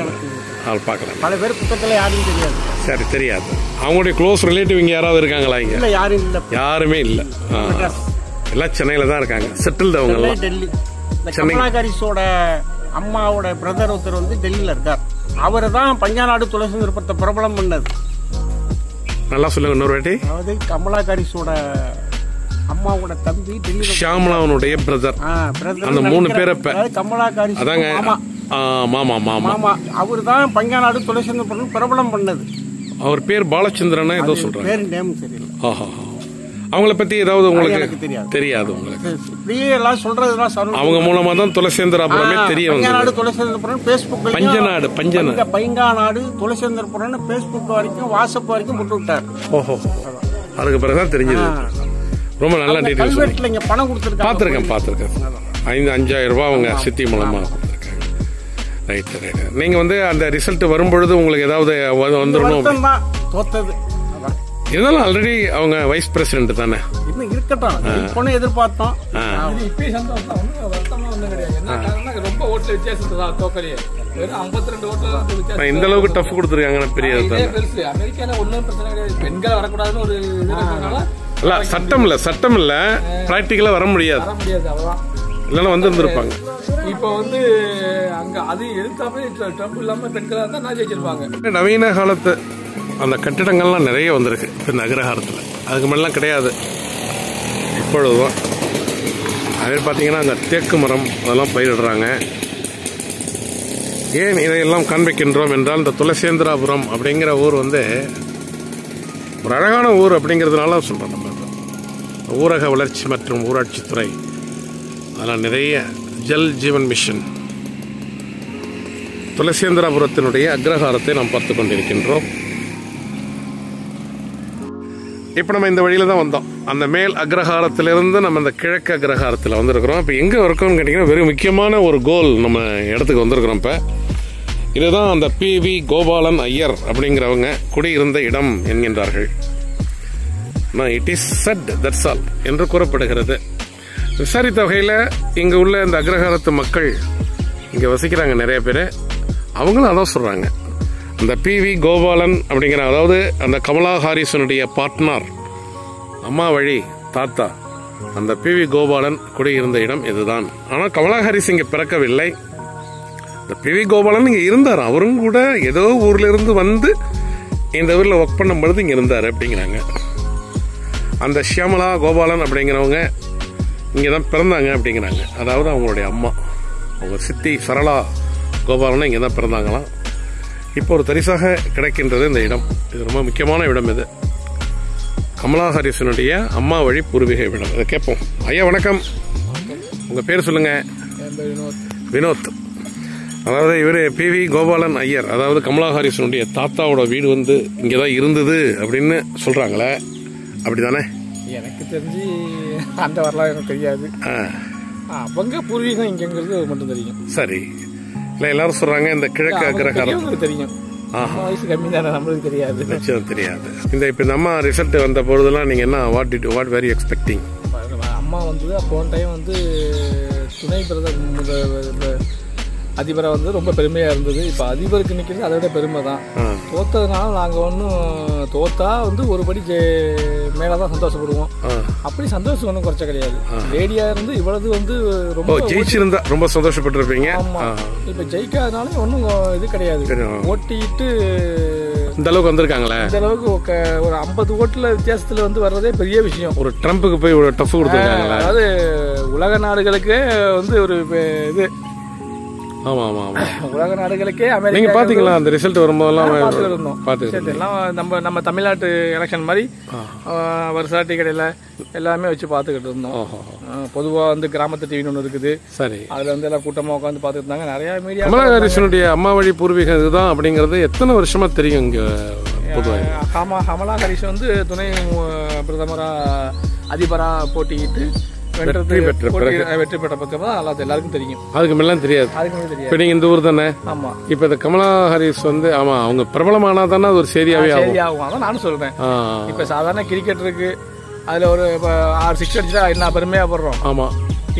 பாக்கலாம். பல பேர் பக்கத்துல யாரும் தெரியாது. சரி, தெரியாது. அவங்களுடைய க்ளோஸ் ரிலேட்டிவ் இங்க யாராவது இருக்காங்களா? இங்க யாருமே இல்ல. எல்லாம் சென்னையில தான் இருக்காங்க, செட்டில்டு. அவங்க எல்லாம் டெல்லி. கமலா ஹாரிஸோட அம்மாவோட பிரதர் ஒருத்தர் டெல்லியில இருக்கார். அவரை தான் பஞ்சாநாடு துளசி விருப்பத்தை பிரபலம் பண்ணது. நல்லா சொல்லுங்க இன்னொரு வாட்டி. அதாவது கமலா ஹாரிஸோட அம்மாவோட தம்பி டெல்லி, ஷியாமலாவுடைய பிரதர். அந்த 3 பேரை கமலா ஹாரிஸ் அதாங்க மாமா. அவரு தான் பஞ்சாநாடு துளசி பிரபலம் பண்ணது. அவர் பேர் பாலச்சந்திரன் ஏதோ சொல்றாங்க. பேர் நேம் தெரியல. அவங்கள பத்தி ஏதாவது உங்களுக்கு தெரியாது? உங்களுக்கு இப்படியே எல்லாம் சொல்றதுலாம் அவங்க மூலமா தான் துளசேந்திராபுரமே தெரிய வந்தது. பஞ்சாநாடு துளசேந்திரபுரம் ஃபேஸ்புக், பைங்காநாடு துளசேந்திரபுரம் ஃபேஸ்புக் வரைக்கும், வாட்ஸ்அப் வரைக்கும் போட்டு விட்டார். ஓஹோ, அதுக்கு பிறகுதான் தெரிஞ்சது. ரொம்ப நல்ல டீடைல்ஸ். கல்வெட்டுல இங்க பணம் கொடுத்துருக்காங்க. பாத்துருக்கேன். 5,000 ரூபாய் அவங்க சித்தி மூலமா கொடுத்துருக்காங்க. ரைட். நீங்க அந்த ரிசல்ட் வரும்பொழுது உங்களுக்கு ஏதாவது வந்துடணும். தோத்தது இருந்தாலும் ஆல்ரெடி அவங்க வைஸ் பிரசிடென்ட் தானே. இருக்கட்டும், எதிர்பார்த்தோம். இந்த அளவுக்கு டஃப் கொடுத்துருக்காங்க. பெரிய சட்டம் இல்ல, பிராக்டிகலா வர முடியாது. இல்லன்னா வந்திருந்திருப்பாங்க. இப்ப அங்க அது எதிர்த்தாமே ட்ரம்ப் இல்லாம பெண்களா இருந்தா நான் ஜெயிச்சிருப்பாங்க. நவீன காலத்து அந்த கட்டிடங்கள்லாம் நிறைய வந்திருக்கு இந்த அக்ரஹாரத்தில். அதுக்கு முன்னெல்லாம் கிடையாது, இப்பொழுதுதான். அதே பார்த்தீங்கன்னா அந்த தேக்கு மரம் அதெல்லாம் பயிரிடுறாங்க. ஏன் இதையெல்லாம் காண்பிக்கின்றோம் என்றால், இந்த துளசேந்திராபுரம் அப்படிங்கிற ஊர் ஒரு அழகான ஊர் அப்படிங்கிறதுனால சொல்கிறோம். நம்ம ஊரக வளர்ச்சி மற்றும் ஊராட்சித்துறை அதெல்லாம் நிறைய ஜல் ஜீவன் மிஷன் துளசேந்திராபுரத்தினுடைய அக்ரஹாரத்தை நாம் பார்த்து கொண்டிருக்கின்றோம். இப்போ நம்ம இந்த வழியில தான் வந்தோம். அந்த மேல் அக்ரஹாரத்திலிருந்து நம்ம இந்த கிழக்கு அக்ரஹாரத்தில் வந்திருக்கிறோம். இப்போ எங்கே இருக்கோம்னு கேட்டிங்கன்னா, வெறும் முக்கியமான ஒரு கோல் நம்ம இடத்துக்கு வந்திருக்கிறோம். இப்போ இதுதான் அந்த PV கோபாலன் ஐயர் அப்படிங்கிறவங்க குடியிருந்த இடம் என்கின்றார்கள். It is said that's all என்று கூறப்படுகிறது. விசாரித்த வகையில் இங்கு உள்ள இந்த அக்ரஹாரத்து மக்கள் இங்கே வசிக்கிறாங்க நிறைய பேர். அவங்களும் அதான் சொல்கிறாங்க. அந்த PV கோபாலன் அப்படிங்கிற, அதாவது அந்த கமலா ஹாரிஸனுடைய பார்ட்னர், அம்மா வழி தாத்தா, அந்த PV கோபாலன் குடியிருந்த இடம் இதுதான். ஆனால் கமலா ஹாரிஸ் இங்கே பிறக்கவில்லை. இந்த PV கோபாலன் இங்கே இருந்தார். அவரும் கூட ஏதோ ஊர்ல இருந்து வந்து இந்த ஊரில் ஒர்க் பண்ணும்பொழுது இங்கே இருந்தார் அப்படிங்கிறாங்க. அந்த ஷியாமலா கோபாலன் அப்படிங்கிறவங்க இங்கே தான் பிறந்தாங்க அப்படிங்கிறாங்க. அதாவது அவங்களுடைய அம்மா, அவங்க சித்தி சரளா கோபாலனும் இங்கே தான் பிறந்தாங்களாம். இப்போ ஒரு தரிசாக கிடைக்கின்றது இந்த இடம். இது ரொம்ப முக்கியமான இடம். இது கமலா ஹாரிஸனுடைய அம்மா வழி பூர்வீக இடம். இதை கேட்போம். ஐயா வணக்கம், உங்கள் பேர் சொல்லுங்க. வினோத். அதாவது இவர் PV கோபாலன் ஐயர், அதாவது கமலா ஹாரிஸனுடைய தாத்தாவோட வீடு வந்து இங்கே தான் இருந்தது அப்படின்னு சொல்கிறாங்களே, அப்படிதானே? எனக்கு தெரிஞ்சு அந்த வரலாறு எனக்கு தெரியாது. அவங்க பூர்வீகம் இங்கிறது மட்டும் தெரியும். சரி. இல்லை எல்லாரும் சொல்கிறாங்க இந்த கிழக்கு அக்ரஹாரம் தெரியும். வயசு கம்மி தானே, நம்மளுக்கு தெரியாது. நிச்சயம் தெரியாது. இப்போ இந்த அம்மா ரிசல்ட் வந்த பொழுதுலாம் நீங்கள் என்ன வாட் வெரி எக்ஸ்பெக்டிங்? அம்மா வந்தது போன டைம் வந்து துணை பிரதமர் அதிபராக வந்து ரொம்ப பெருமையாக இருந்தது. இப்போ அதிபருக்கு நிற்கிறது அதை விட பெருமை தான். தோத்ததுனால நாங்கள் ஒன்றும் தோத்தா வந்து ஒருபடி மேலே தான் சந்தோஷப்படுவோம். அப்படி சந்தோஷம் ஒன்றும் குறைச்ச கிடையாது. லேடியா இருந்து இவ்வளவு வந்து ரொம்ப ஜெயிச்சிருந்தா ரொம்ப சந்தோஷப்பட்டிருப்பீங்க. ஆமாம். இப்போ ஜெயிக்காதனால ஒன்றும் இது கிடையாது. ஓட்டிட்டு இந்த அளவுக்கு வந்திருக்காங்களே, இந்த அளவுக்கு ஒரு 50 ஓட்டுல வித்தியாசத்தில் வந்து வர்றதே பெரிய விஷயம். ஒரு ட்ரம்புக்கு போய் ஒரு டஃப் கொடுத்துருக்காங்க. அதாவது உலக நாடுகளுக்கு வந்து ஒரு இது. ஆமா ஆமா ஆமா. உலக நாடுகளுக்கே அமெரிக்கா. நீங்க பாத்தீங்களா அந்த ரிசல்ட் வரும்போதெல்லாம்? எல்லாம் நம்ம தமிழ்நாட்டு எலெக்ஷன் மாதிரி வருஷா டிக்கெட்ல எல்லாமே வச்சு பாத்துக்கிட்டு இருந்தோம். பொதுவா வந்து கிராமத்து டிவின்னு ஒன்று இருக்குது. சரி. அதுல வந்து எல்லாம் கூட்டமா உட்காந்து பாத்துட்டு இருந்தாங்க. நிறைய மீடியா. கமலா ஹாரிஸனுடைய அம்மா வழி பூர்வீகம் இதுதான் அப்படிங்கறது எத்தனை வருஷமா தெரியும் இங்க? கமலா ஹாரிஸ் வந்து துணை பிரதமரா அதிபரா போட்டிக்கிட்டு வெற்றி பெற்ற பத்தி எல்லாருக்கும் தெரியும். அதுக்கு மேலாம் தெரியாது. இப்ப நீங்க இந்த ஊர் தானே? ஆமா. இப்ப இந்த கமலா ஹாரிஸ் வந்து ஆமா அவங்க பிரபலமானா தானே அது ஒரு செய்தியாவே ஆகும். அதான் நானும் சொல்றேன். இப்ப சாதாரண கிரிக்கெட் இருக்கு, அதுல ஒரு 6 6 அடிச்சா என்ன பெருமையா போடுறோம். ஆமா.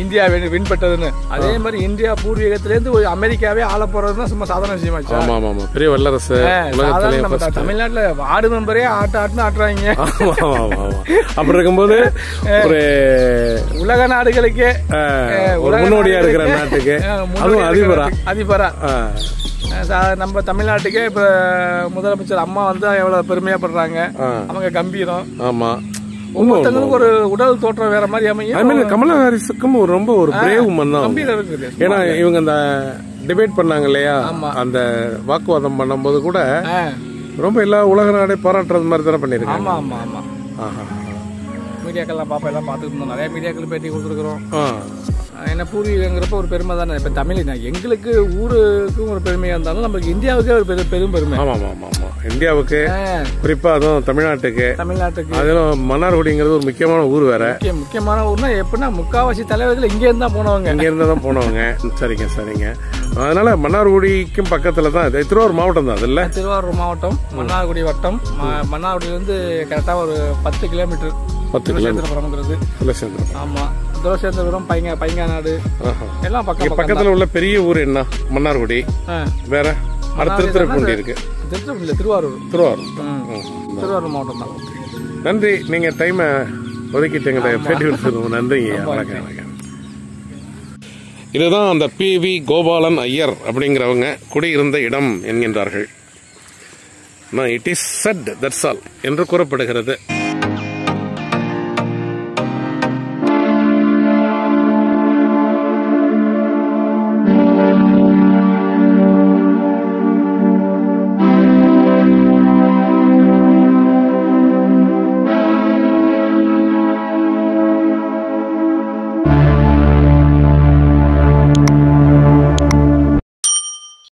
இந்தியா வின் பெற்றதுன்னு. அதே மாதிரி இந்தியா பூர்வீகத்திலேருந்து ஒரு அமெரிக்காவே ஆள போறதுன்னா சும்மா சாதாரண விஷயமாச்சு. ஆமா ஆமா. பெரிய வல்லரசு. நம்ம தமிழ்நாட்டுல வார்டு மெம்பரே ஆட்டுன்னு ஆட்டுறாங்க. அப்படி இருக்கும்போது ஒரு உலக நாடுகளுக்கே முன்னோடியா இருக்கிற நாட்டுக்கு அதிபரா நம்ம தமிழ்நாட்டுக்கே இப்ப முதலமைச்சர் அம்மா வந்து எவ்வளவு பெருமையாப்படுறாங்க. அவங்க கம்பீரம். ஆமா. ஒவ்வொருத்தங்களுக்கும் ஒரு உடல் தோற்றம் வேற மாதிரி அமையும். கமலா ஹாரிஸுக்கும் ரொம்ப ஒரு பிரேவ் உமன் தான். ஏன்னா இவங்க அந்த டிபேட் பண்ணாங்க இல்லையா, அந்த வாக்குவாதம் பண்ணும்போது கூட ரொம்ப எல்லா உலக நாடே பாராட்டுறது மாதிரி தானே பண்ணிருக்காங்க. ஆமா ஆமா ஆமா. மீடியாக்கெல்லாம் பாப்பா எல்லாம் பாத்துட்டு இருந்தோம். நிறைய மீடியாக்கள் பேட்டி கொடுத்துருக்கிறோம். என்ன பூர்வீகங்கிறப்ப ஒரு பெருமை தானே. இப்ப தமிழ் எங்களுக்கு ஊருக்கும் ஒரு பெருமையா இருந்தாலும் நமக்கு இந்தியாவுக்கே ஒரு பெரும் பெருமை. ஆமா ஆமா ஆமா. இந்தியாவுக்கு குறிப்பா அதுவும் தமிழ்நாட்டுக்கு அதிலும் மன்னார்குடிங்கிறது ஒரு முக்கியமான ஊர். வேற முக்கியமான ஊர்னா எப்படின்னா முக்காவாசி தலைவர்கள் இங்க இருந்தா போனவங்க. இங்க இருந்தா தான் போனவங்க. சரிங்க சரிங்க. அதனால மன்னார்குடிக்கும் பக்கத்துல தான் இது. திருவாரூர் மாவட்டம் தான். அதுல திருவாரூர் மாவட்டம் மன்னார்குடி வட்டம். மன்னார்குடியில இருந்து கரெக்டா ஒரு 10 கிலோமீட்டர். 10 கிலோமீட்டர். ஆமா. துளசேந்திரபுரம், பைங்காநாடு எல்லாம் பக்கத்துல உள்ள பெரிய ஊர் என்ன? மன்னார்குடி. வேற திருத்துறைப்பூண்டி இருக்கு. திருவாரூர். திருவாரூர் மாவட்டம் தான். நன்றி, நீங்க டைம் ஒதுக்கிட்டு பேட்டி கொடுத்துருவோம். நன்றிங்க. வணக்கம். இதுதான் அந்த PV கோபாலன் ஐயர் அப்படிங்கிறவங்க குடியிருந்த இடம் என்கின்றார்கள். It is said, that's all என்று கூறப்படுகிறது.